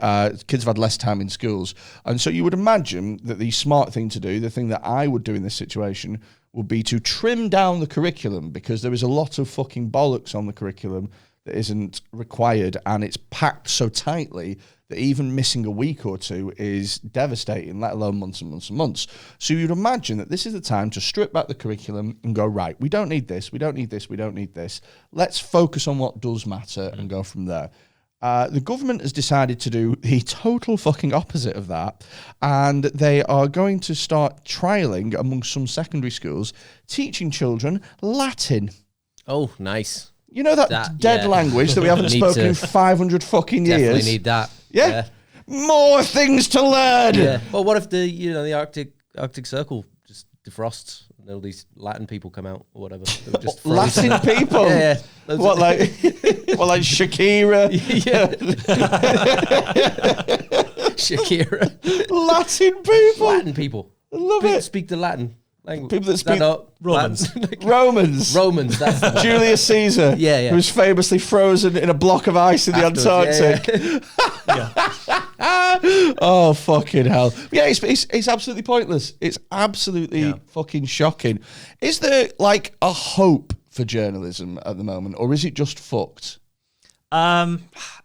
A: kids have had less time in schools, and so you would imagine that the smart thing to do, the thing that I would do in this situation, would be to trim down the curriculum, because there is a lot of fucking bollocks on the curriculum that isn't required, and it's packed so tightly that even missing a week or two is devastating, let alone months and months and months. So you'd imagine that this is the time to strip back the curriculum and go, right, we don't need this, we don't need this, we don't need this. Let's focus on what does matter and go from there. The government has decided to do the total fucking opposite of that, and they are going to start trialling among some secondary schools, teaching children Latin.
B: Oh, nice.
A: You know that dead language that we haven't spoken in 500 fucking years?
B: Definitely need that.
A: Yeah. More things to learn.
B: Yeah. Well, what if the Arctic Circle just defrosts and all these Latin people come out or whatever? Just
A: Latin people?
B: Yeah.
A: What, like Shakira?
B: Yeah. Shakira.
A: Latin people?
B: Latin people.
A: I love
B: people
A: it.
B: Speak the Latin language.
A: People that speak
C: Romans.
A: Romans.
B: That's the one.
A: Julius Caesar.
B: Yeah.
A: Who was famously frozen in a block of ice in the Antarctic. Oh, fucking hell. Yeah, it's absolutely pointless. It's absolutely fucking shocking. Is there like a hope for journalism at the moment, or is it just fucked?
C: I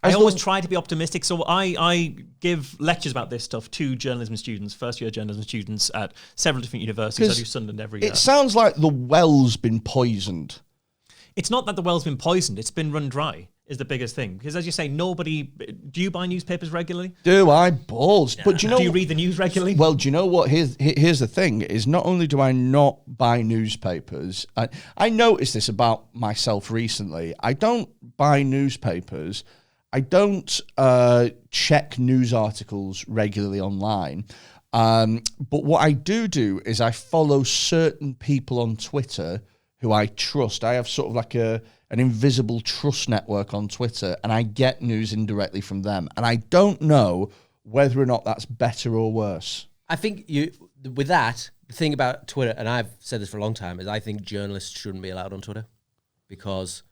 C: always try to be optimistic. So I give lectures about this stuff to journalism students, first-year journalism students at several different universities. I do Sunderland every year.
A: It sounds like the well's been poisoned.
C: It's not that the well's been poisoned. It's been run dry is the biggest thing. Because as you say, do you buy newspapers regularly?
A: Do I? Balls. But do
C: you read the news regularly?
A: Well, do you know what? Here's the thing, is not only do I not buy newspapers, I noticed this about myself recently. I don't buy newspapers. I don't check news articles regularly online. But what I do is I follow certain people on Twitter who I trust. I have sort of like an invisible trust network on Twitter, and I get news indirectly from them. And I don't know whether or not that's better or worse.
B: I think with that, the thing about Twitter, and I've said this for a long time, is I think journalists shouldn't be allowed on Twitter because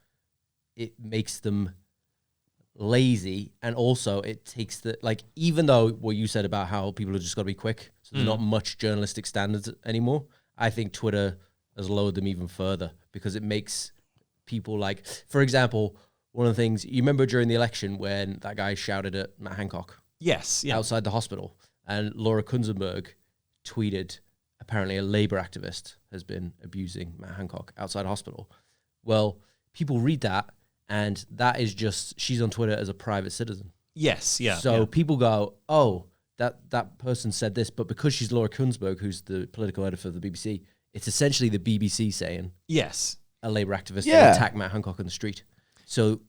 B: it makes them lazy, and also it takes the, like, even though what you said about how people have just got to be quick, so there's not much journalistic standards anymore, I think Twitter has lowered them even further because it makes people, like, for example, one of the things, you remember during the election when that guy shouted at Matt Hancock?
C: Yes, yeah.
B: Outside the hospital, and Laura Kunzenberg tweeted, apparently a Labour activist has been abusing Matt Hancock outside hospital. Well, people read that, and that is just, she's on Twitter as a private citizen.
C: Yes, yeah.
B: So
C: yeah.
B: people go, oh, that person said this, but because she's Laura Kunzenberg, who's the political editor of the BBC, it's essentially the BBC saying,
C: yes,
B: a Labour activist attacked Matt Hancock on the street. So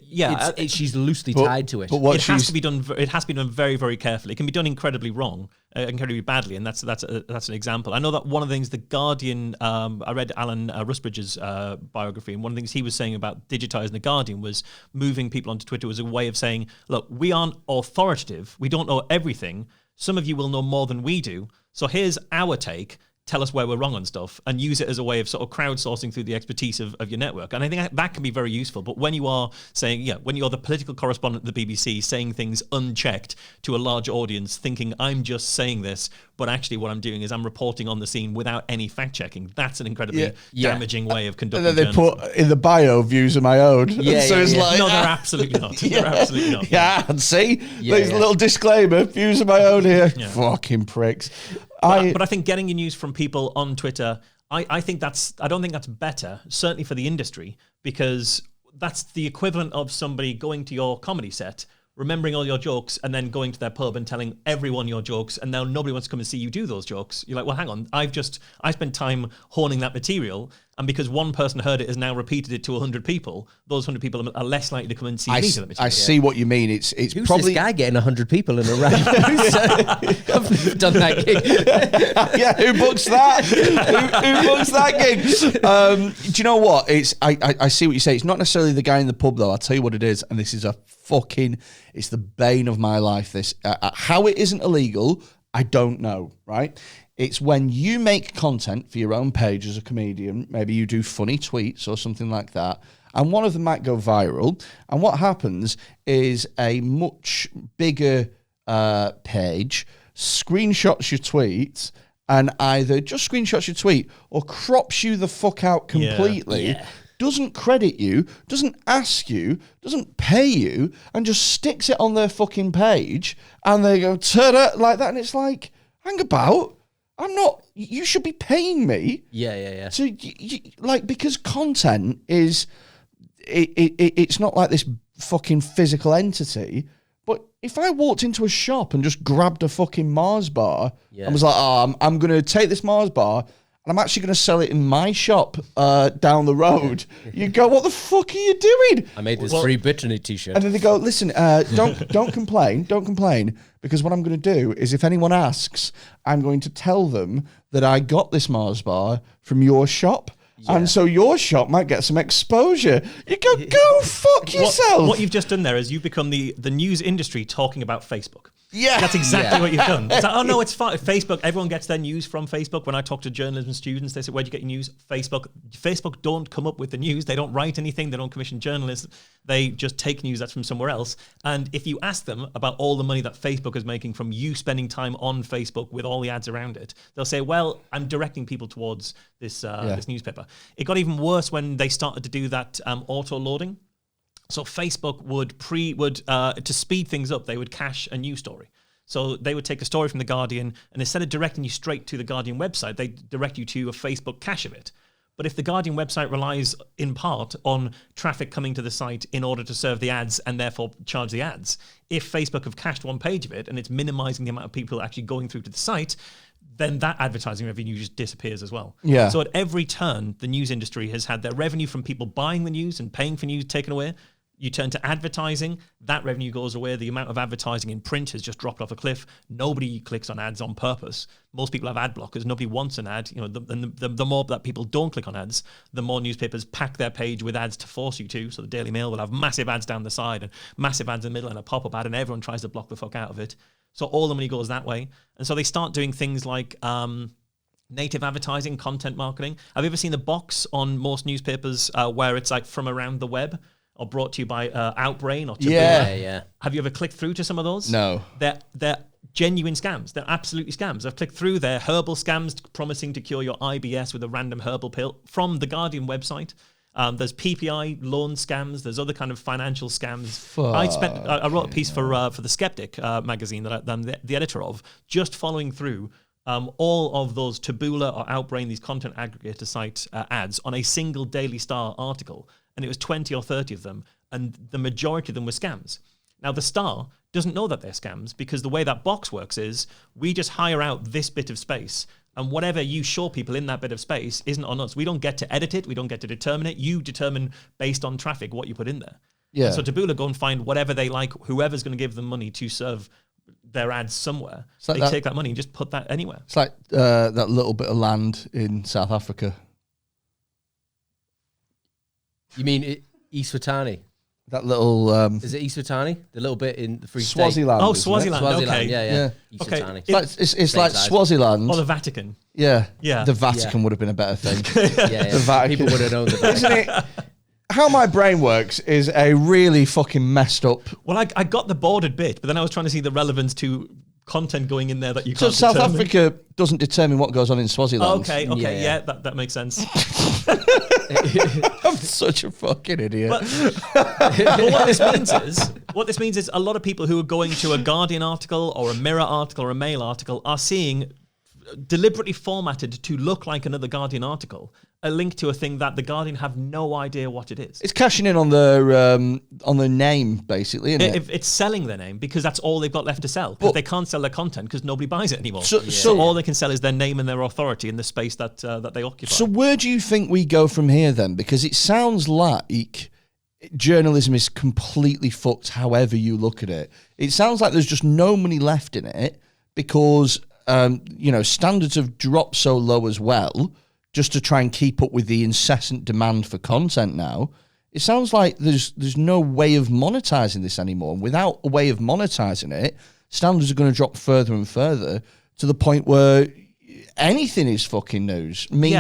C: yeah,
B: she's loosely tied to it.
C: But it has to be done. It has to be done very, very carefully. It can be done incredibly wrong, incredibly badly, and that's an example. I know that one of the things the Guardian. I read Alan Rusbridge's biography, and one of the things he was saying about digitising the Guardian was moving people onto Twitter was a way of saying, look, we aren't authoritative. We don't know everything. Some of you will know more than we do. So here's our take. Tell us where we're wrong on stuff, and use it as a way of sort of crowdsourcing through the expertise of your network. And I think that can be very useful. But when you are saying, when you're the political correspondent at the BBC saying things unchecked to a large audience, thinking I'm just saying this, but actually what I'm doing is I'm reporting on the scene without any fact checking, that's an incredibly damaging way of conducting
A: and then they
C: journalism.
A: put in the bio views of my own. So it's like,
C: no, they're absolutely not. They're absolutely not.
A: Yeah, and see, there's a little disclaimer, views of my own here.
C: Yeah.
A: Fucking pricks.
C: But I think getting your news from people on Twitter, I don't think that's better, certainly for the industry, because that's the equivalent of somebody going to your comedy set, remembering all your jokes, and then going to their pub and telling everyone your jokes, and now nobody wants to come and see you do those jokes. You're like, well, hang on, I spent time honing that material, and because one person heard it has now repeated it to 100 people, those 100 people are less likely to come and see me do that material.
A: I see what you mean. It's
B: Who's
A: probably
B: this guy getting 100 people in a round? I've never done that gig.
A: yeah, who books that? who books that gig? Do you know what? I see what you say. It's not necessarily the guy in the pub though. I'll tell you what it is, and this is it's the bane of my life. This how it isn't illegal, I don't know. Right? It's when you make content for your own page as a comedian. Maybe you do funny tweets or something like that, and one of them might go viral. And what happens is a much bigger page screenshots your tweet and either just screenshots your tweet or crops you the fuck out completely, doesn't credit you, doesn't ask you, doesn't pay you, and just sticks it on their fucking page, and they go, ta-da, like that, and it's like, hang about, I'm not, you should be paying me.
B: Yeah.
A: So, like, because content is, it's not like this fucking physical entity. But if I walked into a shop and just grabbed a fucking Mars bar and was like, oh, I'm going to take this Mars bar and I'm actually going to sell it in my shop down the road, you go, what the fuck are you doing?
B: I made this free Brittany t-shirt.
A: And then they go, listen, don't complain, because what I'm going to do is if anyone asks, I'm going to tell them that I got this Mars bar from your shop. Yeah. And so your shop might get some exposure. You go fuck yourself.
C: What you've just done there is you've become the news industry talking about Facebook.
A: Yeah.
C: That's exactly what you've done. It's like, oh no, it's fine. Facebook, everyone gets their news from Facebook. When I talk to journalism students, they say, where'd you get your news? Facebook. Facebook don't come up with the news. They don't write anything. They don't commission journalists. They just take news that's from somewhere else. And if you ask them about all the money that Facebook is making from you spending time on Facebook with all the ads around it, they'll say, well, I'm directing people towards this newspaper. It got even worse when they started to do that auto-loading. So Facebook would to speed things up, they would cache a news story. So they would take a story from The Guardian, and instead of directing you straight to the Guardian website, they direct you to a Facebook cache of it. But if the Guardian website relies in part on traffic coming to the site in order to serve the ads and therefore charge the ads, if Facebook have cached one page of it and it's minimizing the amount of people actually going through to the site, then that advertising revenue just disappears as well.
A: Yeah.
C: So at every turn, the news industry has had their revenue from people buying the news and paying for news taken away. You turn to advertising, that revenue goes away. The amount of advertising in print has just dropped off a cliff. Nobody clicks on ads on purpose. Most people have ad blockers. Nobody wants an ad. You know, the more that people don't click on ads, the more newspapers pack their page with ads to force you to. So the Daily Mail will have massive ads down the side and massive ads in the middle and a pop-up ad, and everyone tries to block the fuck out of it. So all the money goes that way. And so they start doing things like native advertising, content marketing. Have you ever seen the box on most newspapers where it's like from around the web? or brought to you by Outbrain or Taboola.
B: Yeah.
C: Have you ever clicked through to some of those?
A: No.
C: They're genuine scams. They're absolutely scams. I've clicked through their herbal scams promising to cure your IBS with a random herbal pill from the Guardian website. There's PPI loan scams. There's other kind of financial scams. I wrote a piece for the Skeptic magazine that I'm the editor of, just following through all of those Taboola or Outbrain, these content aggregator site ads on a single Daily Star article. And it was 20 or 30 of them. And the majority of them were scams. Now, the Star doesn't know that they're scams because the way that box works is we just hire out this bit of space. And whatever you show people in that bit of space isn't on us. We don't get to edit it. We don't get to determine it. You determine based on traffic what you put in there.
A: Yeah.
C: And so Taboola go and find whatever they like, whoever's going to give them money to serve their ads somewhere.
A: Like
C: they take that money and just put that anywhere.
A: It's like that little bit of land in South Africa.
B: You mean Eswatini?
A: That little...
B: Is it Eswatini? The little bit in the Free State?
A: Swaziland.
C: Oh,
A: isn't it?
C: Swaziland. Okay.
B: Yeah.
C: Okay.
B: Eswatini.
A: It's like
B: size.
A: Swaziland.
C: Or the Vatican.
A: Yeah.
C: Yeah.
A: The Vatican would have been a better thing.
B: Yeah.
A: The Vatican.
B: People would have known the Vatican.
A: Isn't it? How my brain works is a really fucking messed up...
C: Well, I got the bordered bit, but then I was trying to see the relevance to content going in there that you
A: So
C: can't
A: South
C: determine.
A: Africa doesn't determine what goes on in Swaziland.
C: Okay,
B: Yeah.
C: that makes sense.
A: I'm such a fucking idiot.
C: But what this means is a lot of people who are going to a Guardian article or a Mirror article or a Mail article are seeing deliberately formatted to look like another Guardian article, a link to a thing that the Guardian have no idea what it is.
A: It's cashing in on the name, basically, isn't it?
C: It's selling their name because that's all they've got left to sell. Because they can't sell their content because nobody buys it anymore.
A: So
C: all they can sell is their name and their authority in the space that they occupy.
A: So where do you think we go from here then? Because it sounds like journalism is completely fucked however you look at it. It sounds like there's just no money left in it because, standards have dropped so low as well, just to try and keep up with the incessant demand for content now. It sounds like there's no way of monetizing this anymore. And without a way of monetizing it, standards are going to drop further and further to the point where anything is fucking news. Me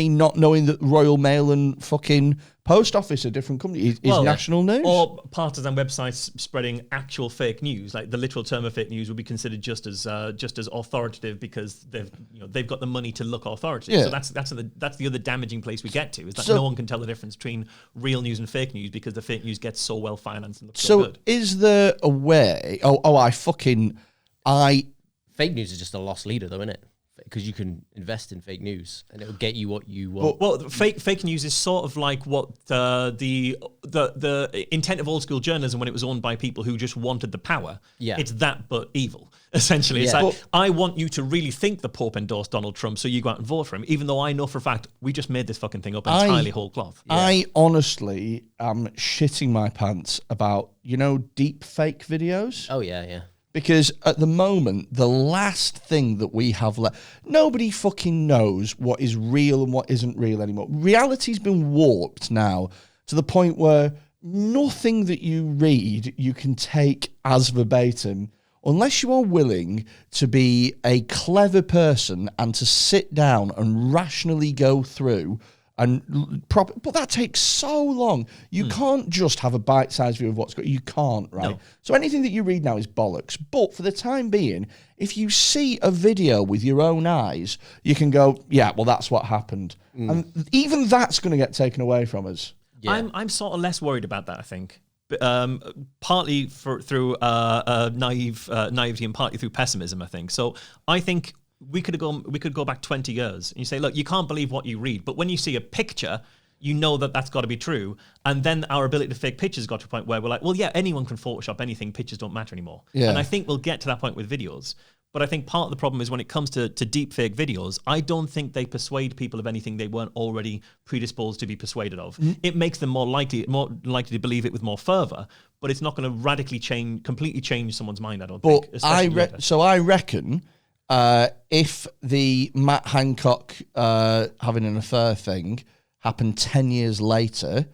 A: not knowing that Royal Mail and fucking Post Office are different companies is national news.
C: Or partisan websites spreading actual fake news. Like the literal term of fake news would be considered just as authoritative because they've got the money to look authoritative.
A: Yeah.
C: So that's the other damaging place we get to, is that no one can tell the difference between real news and fake news because the fake news gets so well financed and looks so good.
A: Is there a way?
B: Fake news is just a lost leader, though, isn't it? Because you can invest in fake news and it'll get you what you want.
C: Well, fake news is sort of like what the intent of old school journalism when it was owned by people who just wanted the power.
B: Yeah.
C: It's that, but evil. Essentially, it's like, I want you to really think the Pope endorsed Donald Trump, so you go out and vote for him, even though I know for a fact we just made this fucking thing up entirely whole cloth.
A: Yeah. I honestly am shitting my pants about deep fake videos.
B: Oh yeah.
A: Because at the moment, the last thing that we have left, nobody fucking knows what is real and what isn't real anymore. Reality's been warped now to the point where nothing that you read you can take as verbatim unless you are willing to be a clever person and to sit down and rationally go through but that takes so long. You can't just have a bite-sized view of what's going on. You can't, right?
C: No.
A: So anything that you read now is bollocks. But for the time being, if you see a video with your own eyes, you can go, yeah, well, that's what happened. And even that's going to get taken away from us.
B: Yeah.
C: I'm sort of less worried about that, I think. Partly through naivety and partly through pessimism, I think. So I think we could go back 20 years and you say, look, you can't believe what you read, but when you see a picture, you know that's got to be true. And then our ability to fake pictures got to a point where we're like, well, yeah, anyone can Photoshop anything. Pictures don't matter anymore.
A: Yeah.
C: And I think we'll get to that point with videos. But I think part of the problem is when it comes to deep fake videos, I don't think they persuade people of anything they weren't already predisposed to be persuaded of. It makes them more likely to believe it with more fervor, but it's not going to completely change someone's mind, I don't think.
A: I reckon if the Matt Hancock having an affair thing happened 10 years later,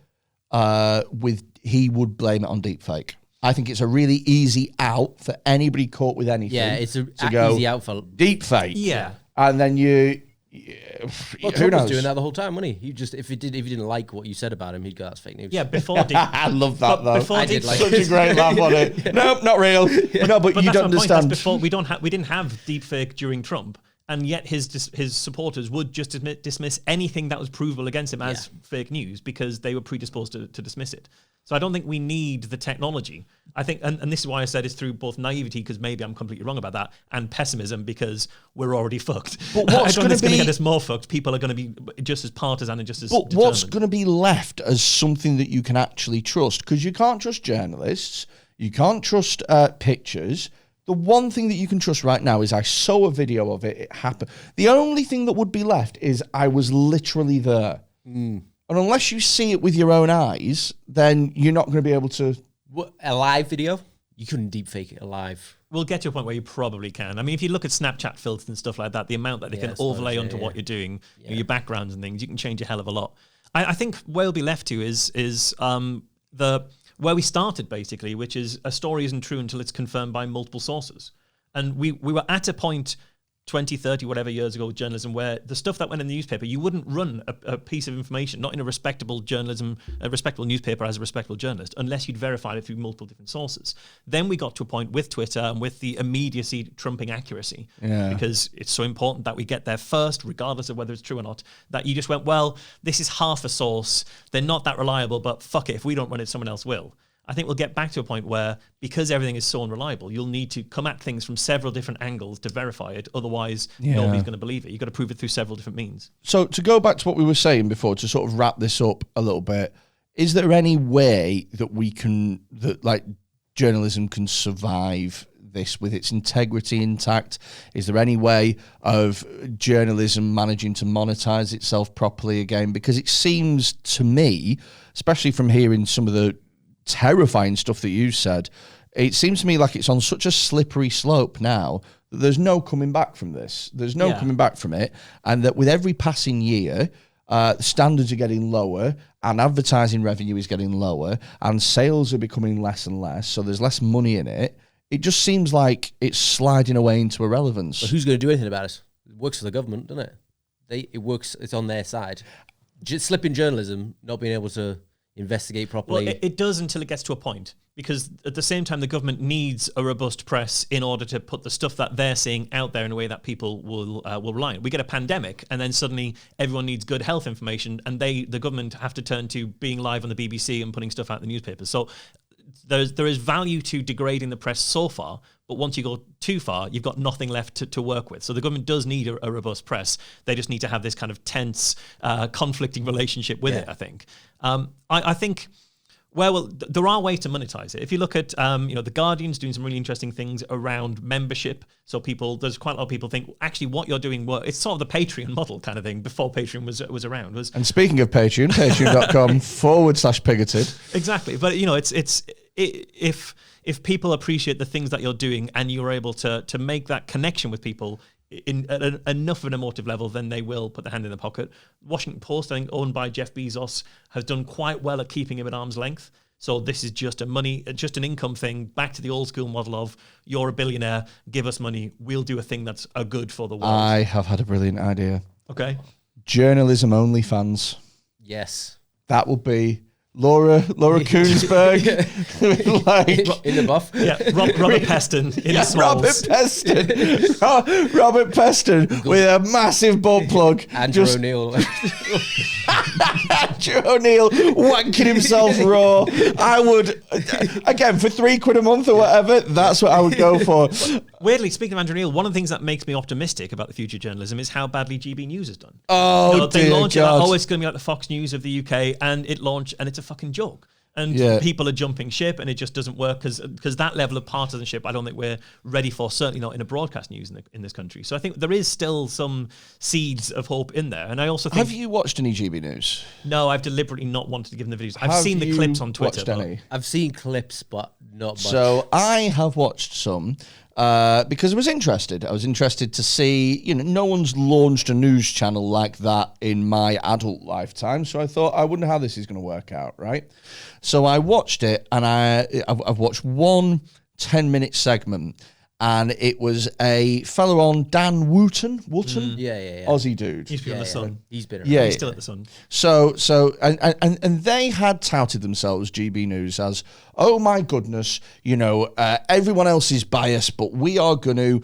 A: he would blame it on deepfake. I think it's a really easy out for anybody caught with anything.
B: Yeah, it's an
A: easy
B: out for
A: deepfake.
C: Yeah.
A: And then you
B: Well,
A: who
B: Trump
A: knows?
B: was doing that the whole time, wasn't he? He just if he didn't like what you said about him, he'd go, "That's fake news."
C: Yeah, before deep.
A: I love that though.
C: Before
B: I did like
A: Such a great laugh on it. Nope, not real. No, but you
C: that's
A: don't
C: my point. That's
A: understand.
C: before we didn't have deepfake during Trump, and yet his supporters would just dismiss anything that was provable against him as fake news because they were predisposed to dismiss it. So I don't think we need the technology. I think, and this is why I said it's through both naivety, because maybe I'm completely wrong about that, and pessimism, because we're already fucked.
A: But what's
C: going to
A: be
C: get us more fucked? People are going to be just as partisan and just as
A: But
C: determined.
A: what's going to be left as something that you can actually trust? Because you can't trust journalists, you can't trust pictures. The one thing that you can trust right now is I saw a video of it, it happened. The only thing that would be left is I was literally there. And unless you see it with your own eyes, then you're not going to be able to...
B: What, a live video? You couldn't deepfake it alive.
C: We'll get to a point where you probably can. I mean, if you look at Snapchat filters and stuff like that, the amount that they can overlay onto what you're doing, you know, your backgrounds and things, you can change a hell of a lot. I think where we'll be left to is where we started, basically, which is a story isn't true until it's confirmed by multiple sources. And we were at a point 20, 30, whatever years ago with journalism, where the stuff that went in the newspaper, you wouldn't run a piece of information, not in a respectable newspaper as a respectable journalist, unless you'd verified it through multiple different sources. Then we got to a point with Twitter and with the immediacy trumping accuracy, because it's so important that we get there first, regardless of whether it's true or not, that you just went, well, this is half a source, they're not that reliable, but fuck it, if we don't run it, someone else will. I think we'll get back to a point where, because everything is so unreliable, you'll need to come at things from several different angles to verify it. Otherwise, nobody's going to believe it. You've got to prove it through several different means.
A: So to go back to what we were saying before, to sort of wrap this up a little bit, is there any way that that journalism can survive this with its integrity intact? Is there any way of journalism managing to monetize itself properly again? Because it seems to me, especially from hearing some of the terrifying stuff that you said, it seems to me like it's on such a slippery slope now that there's no coming back from this. There's no coming back from it. And that with every passing year, standards are getting lower and advertising revenue is getting lower and sales are becoming less and less. So there's less money in it. It just seems like it's sliding away into irrelevance.
B: But who's going to do anything about it? It works for the government, doesn't it? It works. It's on their side. Just slipping journalism, not being able to investigate properly.
C: Well, it does until it gets to a point, because at the same time, the government needs a robust press in order to put the stuff that they're seeing out there in a way that people will rely on. We get a pandemic, and then suddenly everyone needs good health information, and the government have to turn to being live on the BBC and putting stuff out in the newspapers. So there is value to degrading the press so far, but once you go too far, you've got nothing left to work with. So the government does need a robust press. They just need to have this kind of tense, conflicting relationship with it, I think. I think, there are ways to monetize it. If you look at, the Guardian's doing some really interesting things around membership. So there's quite a lot of people think, actually, what you're doing, it's sort of the Patreon model kind of thing before Patreon was around. And
A: speaking of Patreon, patreon.com/Pigoted.
C: Exactly. But, if people appreciate the things that you're doing and you're able to make that connection with people at enough of an emotive level, then they will put their hand in their pocket. Washington Post, I think, owned by Jeff Bezos, has done quite well at keeping him at arm's length. So this is just an income thing, back to the old school model of, you're a billionaire, give us money, we'll do a thing that's a good for the world.
A: I have had a brilliant idea.
C: Okay.
A: Journalism only fans.
B: Yes.
A: That would be Laura Koonsberg,
B: in the buff.
C: Yeah, Robert Peston in the smalls.
A: Robert Peston with a massive butt plug.
B: Andrew O'Neill.
A: Andrew O'Neill wanking himself raw. I would, again, for £3 a month or whatever, that's what I would go for.
C: Weirdly, speaking of Andrew O'Neill, one of the things that makes me optimistic about the future of journalism is how badly GB News has done.
A: Oh,
C: they launch
A: God.
C: it like, it's going to be like the Fox News of the UK, and it launched, and it's a fucking joke. And people are jumping ship, and it just doesn't work because that level of partisanship, I don't think we're ready for, certainly not in a broadcast news in this country. So I think there is still some seeds of hope in there. And I also think...
A: Have you watched any GB News?
C: No, I've deliberately not wanted to give them the videos. I've seen the clips on Twitter.
B: I've seen clips, but not much.
A: So I have watched some... because I was interested. I was interested to see, no one's launched a news channel like that in my adult lifetime. So I thought, I wonder how this is going to work out, right? So I watched it, and I've watched one 10-minute segment, and it was a fellow on Dan Wooten,
B: Yeah.
A: Aussie dude.
C: He's been on the Sun.
B: He's been around.
A: Yeah,
C: He's still at the Sun.
A: So and they had touted themselves, GB News, as, oh my goodness, everyone else is biased, but we are going to,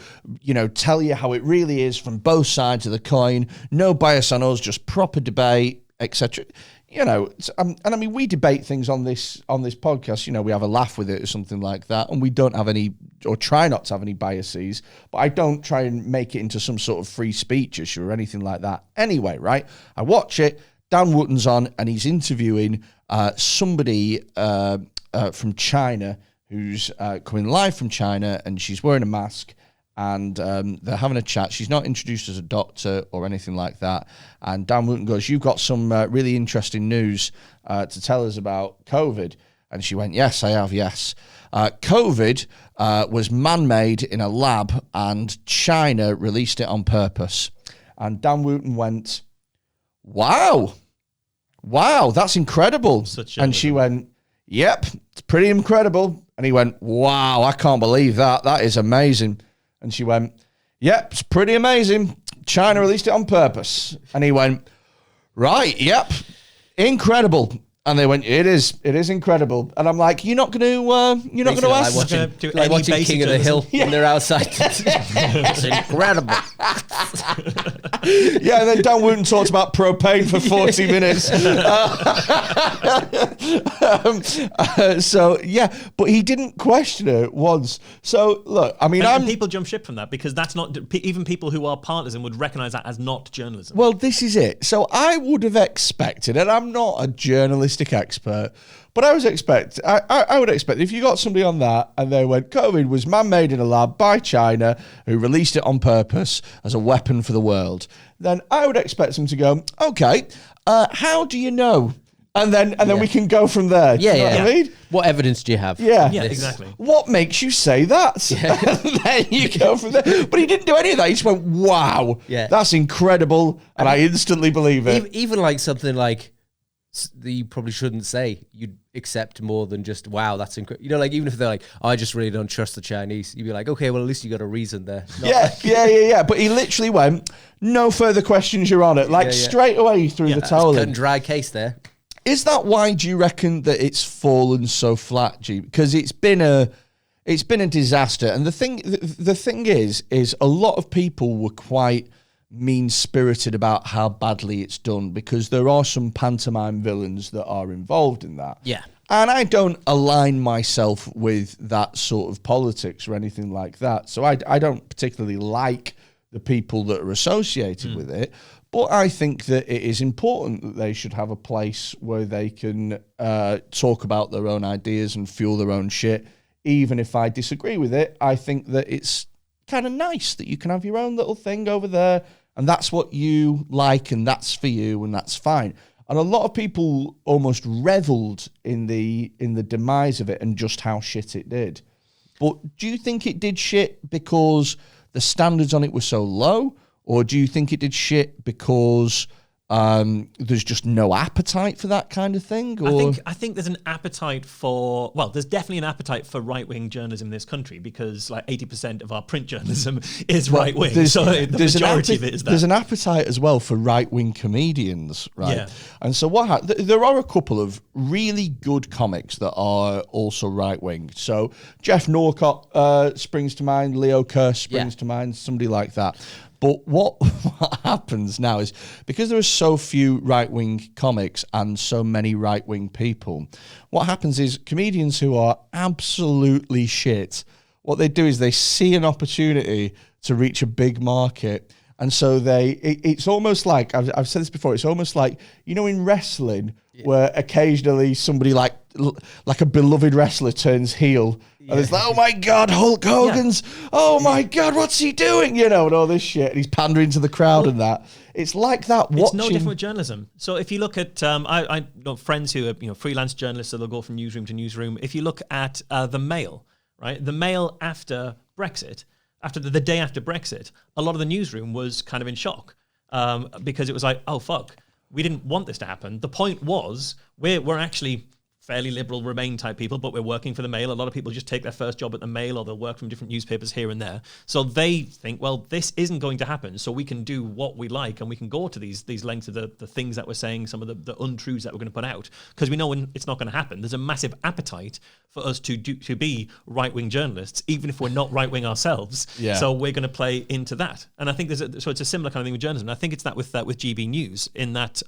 A: tell you how it really is from both sides of the coin. No bias on us, just proper debate, etc. And I mean, we debate things on this podcast. We have a laugh with it or something like that, and we don't have any, or try not to have any biases. But I don't try and make it into some sort of free speech issue or anything like that. Anyway, right? I watch it. Dan Wooten's on, and he's interviewing somebody from China who's coming live from China, and she's wearing a mask. And they're having a chat. She's not introduced as a doctor or anything like that. And Dan Wooten goes, you've got some really interesting news to tell us about COVID. And she went, yes, I have, yes. COVID was man-made in a lab, and China released it on purpose. And Dan Wooten went, wow, that's incredible. And she went, yep, it's pretty incredible. And he went, wow, I can't believe that. That is amazing. And she went, yep, it's pretty amazing. China released it on purpose. And he went, right, yep, incredible. And they went, it is incredible. And I'm like, you're not going to ask.
B: Like watching King of the Hill when they're outside. It's incredible.
A: Yeah, and then Dan Wooten talked about propane for 40 minutes. So, yeah, but he didn't question it once. So, look, I mean,
C: and people jump ship from that because that's not, even people who are partisan would recognize that as not journalism.
A: Well, this is it. So I would have expected, and I'm not a journalistic expert, but I would expect if you got somebody on that and they went, COVID was man-made in a lab by China who released it on purpose as a weapon for the world, then I would expect them to go, okay, how do you know? And then we can go from there.
B: Yeah,
A: you know what I mean?
B: What evidence do you have?
A: Yeah,
C: exactly.
A: What makes you say that? Yeah. And then you go from there. But he didn't do any of that. He just went, wow, that's incredible. And I instantly believe it.
B: Even like something like that you probably shouldn't say, you'd accept more than just, wow, that's incredible. Like, even if they're like, I just really don't trust the Chinese, you'd be like, okay, well, at least you got a reason there.
A: Yeah. But he literally went, no further questions, Your Honour. Like, straight away he threw the towel in.
B: Cut and dry case there.
A: Is that why, do you reckon, that it's fallen so flat, G? Because it's been a disaster. And the thing is a lot of people were quite mean-spirited about how badly it's done, because there are some pantomime villains that are involved in that.
B: Yeah.
A: And I don't align myself with that sort of politics or anything like that. So I don't particularly like the people that are associated with it. But I think that it is important that they should have a place where they can talk about their own ideas and fuel their own shit. Even if I disagree with it, I think that it's kind of nice that you can have your own little thing over there, and that's what you like, and that's for you, and that's fine. And a lot of people almost reveled in the demise of it and just how shit it did. But do you think it did shit because the standards on it were so low? Or do you think it did shit because there's just no appetite for that kind of thing? Or?
C: I think there's an appetite for, well, there's definitely an appetite for right-wing journalism in this country, because like 80% of our print journalism is right-wing. So the majority of it is that.
A: There's an appetite as well for right-wing comedians, right? Yeah. And so there are a couple of really good comics that are also right-wing. So Jeff Norcott springs to mind, Leo Kerr springs to mind, somebody like that. But what happens now is, because there are so few right-wing comics and so many right-wing people, what happens is comedians who are absolutely shit, what they do is they see an opportunity to reach a big market. And so it's almost like, I've said this before, it's almost like, in wrestling, where occasionally somebody like a beloved wrestler turns heel. And it's like, oh my God, Hulk Hogan's, oh my God, what's he doing? And all this shit. And he's pandering to the crowd and that. It's like that watching.
C: It's no different with journalism. So if you look at, I know friends who are freelance journalists, so they'll go from newsroom to newsroom. If you look at The Mail, right? The Mail after Brexit, after the day after Brexit, a lot of the newsroom was kind of in shock because it was like, oh, fuck, we didn't want this to happen. The point was we're actually fairly liberal Remain type people, but we're working for the Mail. A lot of people just take their first job at the Mail, or they'll work from different newspapers here and there. So they think, well, this isn't going to happen, so we can do what we like, and we can go to these lengths of the things that we're saying, some of the untruths that we're going to put out, because we know when it's not going to happen. There's a massive appetite for us to be right-wing journalists, even if we're not right-wing ourselves.
A: Yeah.
C: So we're going to play into that. And I think so it's a similar kind of thing with journalism. And I think it's that with GB News, in that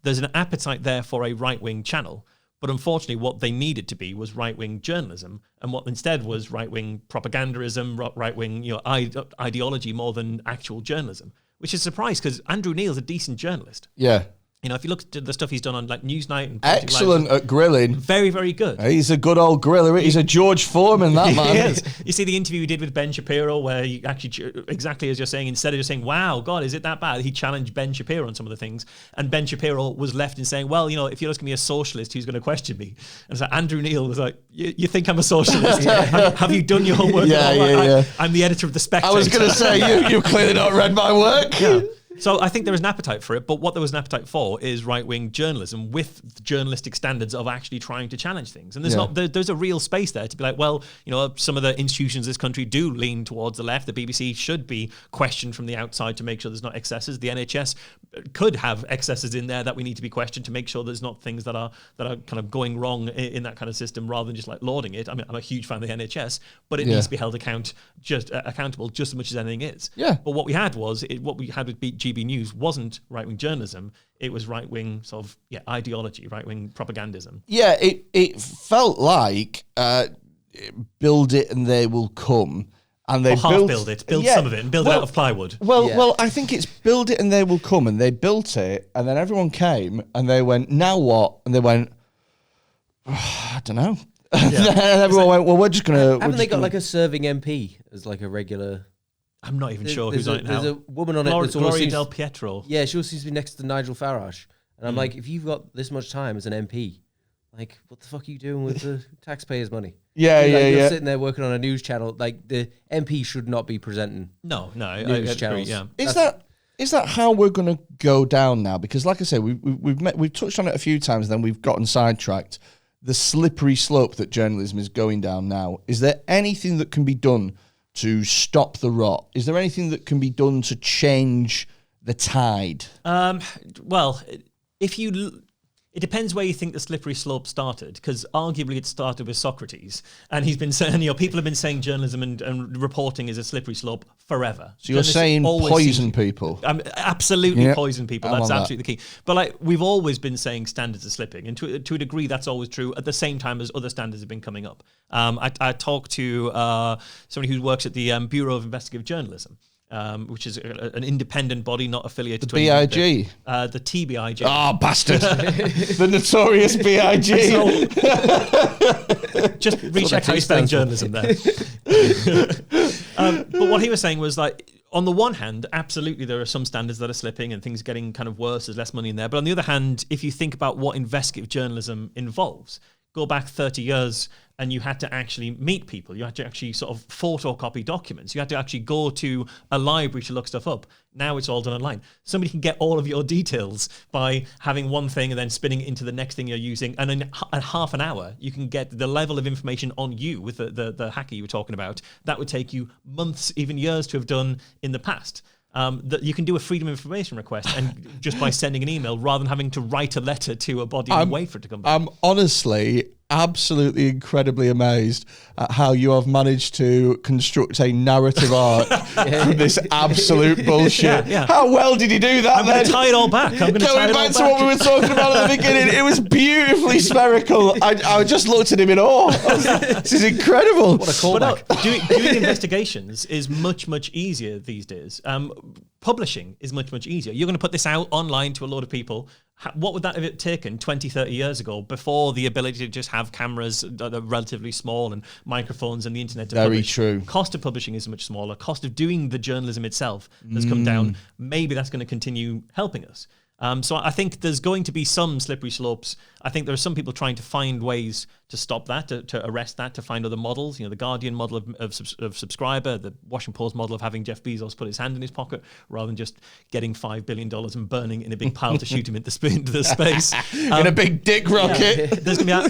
C: there's an appetite there for a right-wing channel. But unfortunately, what they needed to be was right-wing journalism, and what instead was right-wing propagandism, right-wing ideology more than actual journalism, which is a surprise because Andrew Neil's a decent journalist.
A: Yeah.
C: You know, if you look at the stuff he's done on like Newsnight and
A: Excellent at grilling.
C: Very, very good.
A: He's a good old griller. He's a George Foreman, that man.
C: He is. You see the interview he did with Ben Shapiro, where he actually, exactly as you're saying, instead of just saying, wow, God, is it that bad? He challenged Ben Shapiro on some of the things. And Ben Shapiro was left in saying, well, you know, if you're asking me a socialist, who's going to question me? And so Andrew Neil was like, you think I'm a socialist? Have you done your homework?
A: Yeah.
C: I'm the editor of The Spectator.
A: I was going to say, you've clearly not read my work.
C: Yeah. So I think there was an appetite for it, but what there was an appetite for is right-wing journalism with journalistic standards of actually trying to challenge things. And there's a real space there to be like, well, you know, some of the institutions in this country do lean towards the left. The BBC should be questioned from the outside to make sure there's not excesses. The NHS could have excesses in there that we need to be questioned to make sure there's not things that are kind of going wrong in that kind of system, rather than just like lauding it. I mean, I'm a huge fan of the NHS, but it needs to be held accountable just as much as anything is.
A: Yeah.
C: But what we had with GB News wasn't right-wing journalism. It was right-wing sort of ideology, right-wing propagandism.
A: Yeah, it felt like build it and they will come. And they
C: build some of it and build it out of plywood.
A: Well, I think it's build it and they will come, and they built it, and then everyone came and they went, now what? And they went, I don't know. Yeah. And everyone went, well, we're just gonna.
B: Haven't they got like a serving MP as like a regular?
C: I'm not even sure who's on it now.
B: There's a woman on it.
C: Gloria Del Pietro.
B: Yeah, she also seems to be next to Nigel Farage. And I'm like, if you've got this much time as an MP, like, what the fuck are you doing with the taxpayers' money? You're sitting there working on a news channel. Like, the MP should not be presenting.
C: No,
B: news channels.
C: Yeah.
A: Is that how we're going to go down now? Because, like I said, we've touched on it a few times, then we've gotten sidetracked. The slippery slope that journalism is going down now. Is there anything that can be done to stop the rot? Is there anything that can be done to change the tide?
C: Well, it depends where you think the slippery slope started, because arguably it started with Socrates, and he's been saying, people have been saying journalism and reporting is a slippery slope forever.
A: So you're saying poison people?
C: Absolutely poison people. That's absolutely the key. But like, we've always been saying standards are slipping, and to a degree that's always true, at the same time as other standards have been coming up. I talked to somebody who works at the Bureau of Investigative Journalism, which is an independent body not affiliated to
A: BIG.
C: The TBIG.
A: Oh, bastard. The notorious BIG.
C: Just recheck how you spelling journalism there. But what he was saying was like, on the one hand, absolutely there are some standards that are slipping and things getting kind of worse, there's less money in there. But on the other hand, if you think about what investigative journalism involves, go back 30 years and you had to actually meet people. You had to actually sort of photocopy documents. You had to actually go to a library to look stuff up. Now it's all done online. Somebody can get all of your details by having one thing and then spinning it into the next thing you're using. And in half an hour, you can get the level of information on you with the hacker you were talking about. That would take you months, even years to have done in the past. That you can do a freedom of information request and just by sending an email rather than having to write a letter to a body and wait for it to come back.
A: I'm honestly absolutely incredibly amazed at how you have managed to construct a narrative arc from this absolute bullshit.
C: Yeah.
A: How well did you do that?
C: I'm going to tie it all back. Going
A: back to what we were talking about at the beginning, it was beautifully spherical. I just looked at him in awe. I was like, this is incredible.
B: What a callback.
C: But doing investigations is much, much easier these days. Publishing is much, much easier. You're going to put this out online to a lot of people. What would that have taken 20, 30 years ago before the ability to just have cameras that are relatively small and microphones and the internet to
A: Very
C: publish?
A: true.
C: Cost of publishing is much smaller. Cost of doing the journalism itself has come down. Maybe that's going to continue helping us. So I think there's going to be some slippery slopes. I think there are some people trying to find ways to stop that, to arrest that, to find other models. The Guardian model of subscriber, the Washington Post model of having Jeff Bezos put his hand in his pocket rather than just getting $5 billion and burning in a big pile to shoot him into the space.
A: In a big dick rocket.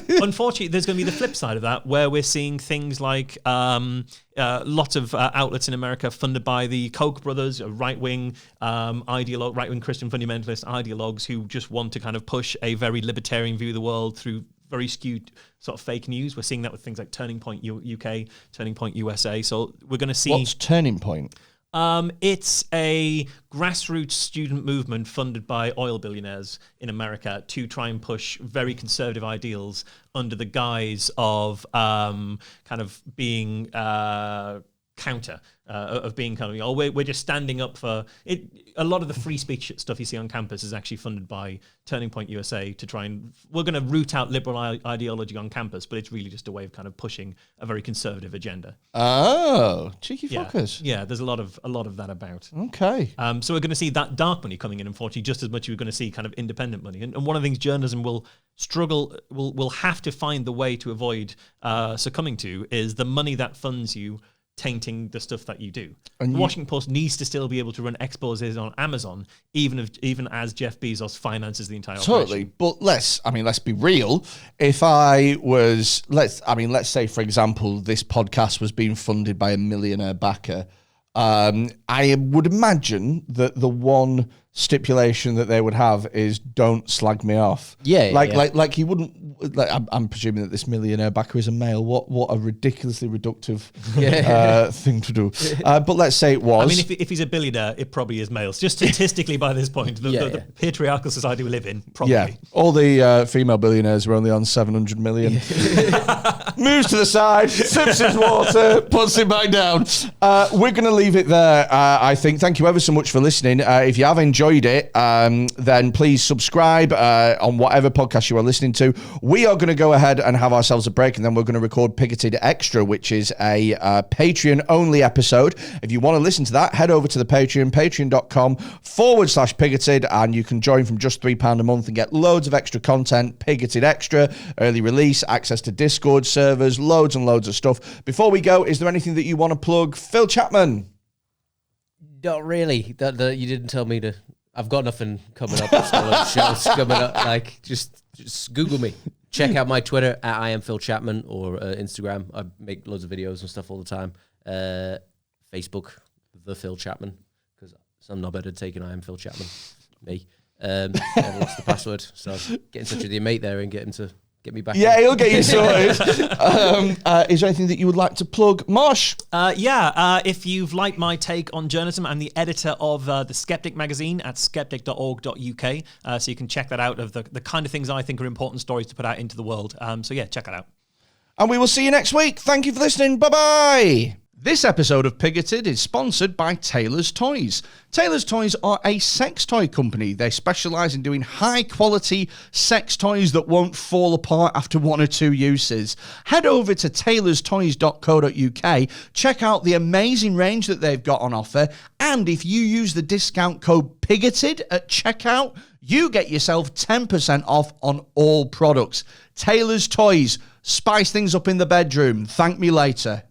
C: Unfortunately, there's going to be the flip side of that, where we're seeing things like lots of outlets in America funded by the Koch brothers, right-wing ideologue, right-wing Christian fundamentalist ideologues who just want to kind of push a very libertarian view of the world through very skewed sort of fake news. We're seeing that with things like Turning Point UK, Turning Point USA. So we're going to see...
A: What's Turning Point?
C: It's a grassroots student movement funded by oil billionaires in America to try and push very conservative ideals under the guise of kind of being counter, of being kind of, we're just standing up for it. A lot of the free speech stuff you see on campus is actually funded by Turning Point USA to try and, we're going to root out liberal ideology on campus, but it's really just a way of kind of pushing a very conservative agenda.
A: Oh, cheeky fuckers.
C: Yeah, there's a lot of that about.
A: Okay.
C: So we're going to see that dark money coming in, unfortunately, just as much as we're going to see kind of independent money. And one of the things journalism will struggle, will have to find the way to avoid succumbing to is the money that funds you tainting the stuff that you do. And the Washington Post needs to still be able to run exposés on Amazon, even as Jeff Bezos finances the entire operation.
A: But let's be real. If I was, let's say, for example, this podcast was being funded by a millionaire backer, I would imagine that the one stipulation that they would have is don't slag me off. Like he wouldn't. Like, I'm presuming that this millionaire backer is a male. What a ridiculously reductive thing to do. But let's say it was.
C: I mean, if he's a billionaire, it probably is males. Just statistically, by this point, the patriarchal society we live in, probably.
A: Yeah, all the female billionaires were only on 700 million. Moves to the side, sips his water, puts it back down. We're going to leave it there, I think. Thank you ever so much for listening. If you have enjoyed it, then please subscribe on whatever podcast you are listening to. We are going to go ahead and have ourselves a break, and then we're going to record Picketed Extra, which is a Patreon-only episode. If you want to listen to that, head over to the Patreon, patreon.com/Picketed, and you can join from just £3 a month and get loads of extra content, Picketed Extra, early release, access to Discord servers, loads and loads of stuff. Before we go, is there anything that you want to plug? Phil Chapman?
B: Not really. You didn't tell me to... I've got nothing coming up. Shows coming up. Like, just Google me. Check out my Twitter at I am Phil Chapman, or Instagram. I make loads of videos and stuff all the time. Facebook, the Phil Chapman, because I'm not better at taking I am Phil Chapman. Me. I lost the password, so get in touch with your mate there and get him to get me back.
A: Yeah, he'll get you sorted. Is there anything that you would like to plug? Mosh?
C: If you've liked my take on journalism, I'm the editor of The Skeptic magazine at skeptic.org.uk. So you can check that out, of the kind of things I think are important stories to put out into the world. Check that out.
A: And we will see you next week. Thank you for listening. Bye-bye. This episode of Picketed is sponsored by Taylor's Toys. Taylor's Toys are a sex toy company. They specialise in doing high-quality sex toys that won't fall apart after one or two uses. Head over to taylorstoys.co.uk, check out the amazing range that they've got on offer, and if you use the discount code PIGGETED at checkout, you get yourself 10% off on all products. Taylor's Toys. Spice things up in the bedroom. Thank me later.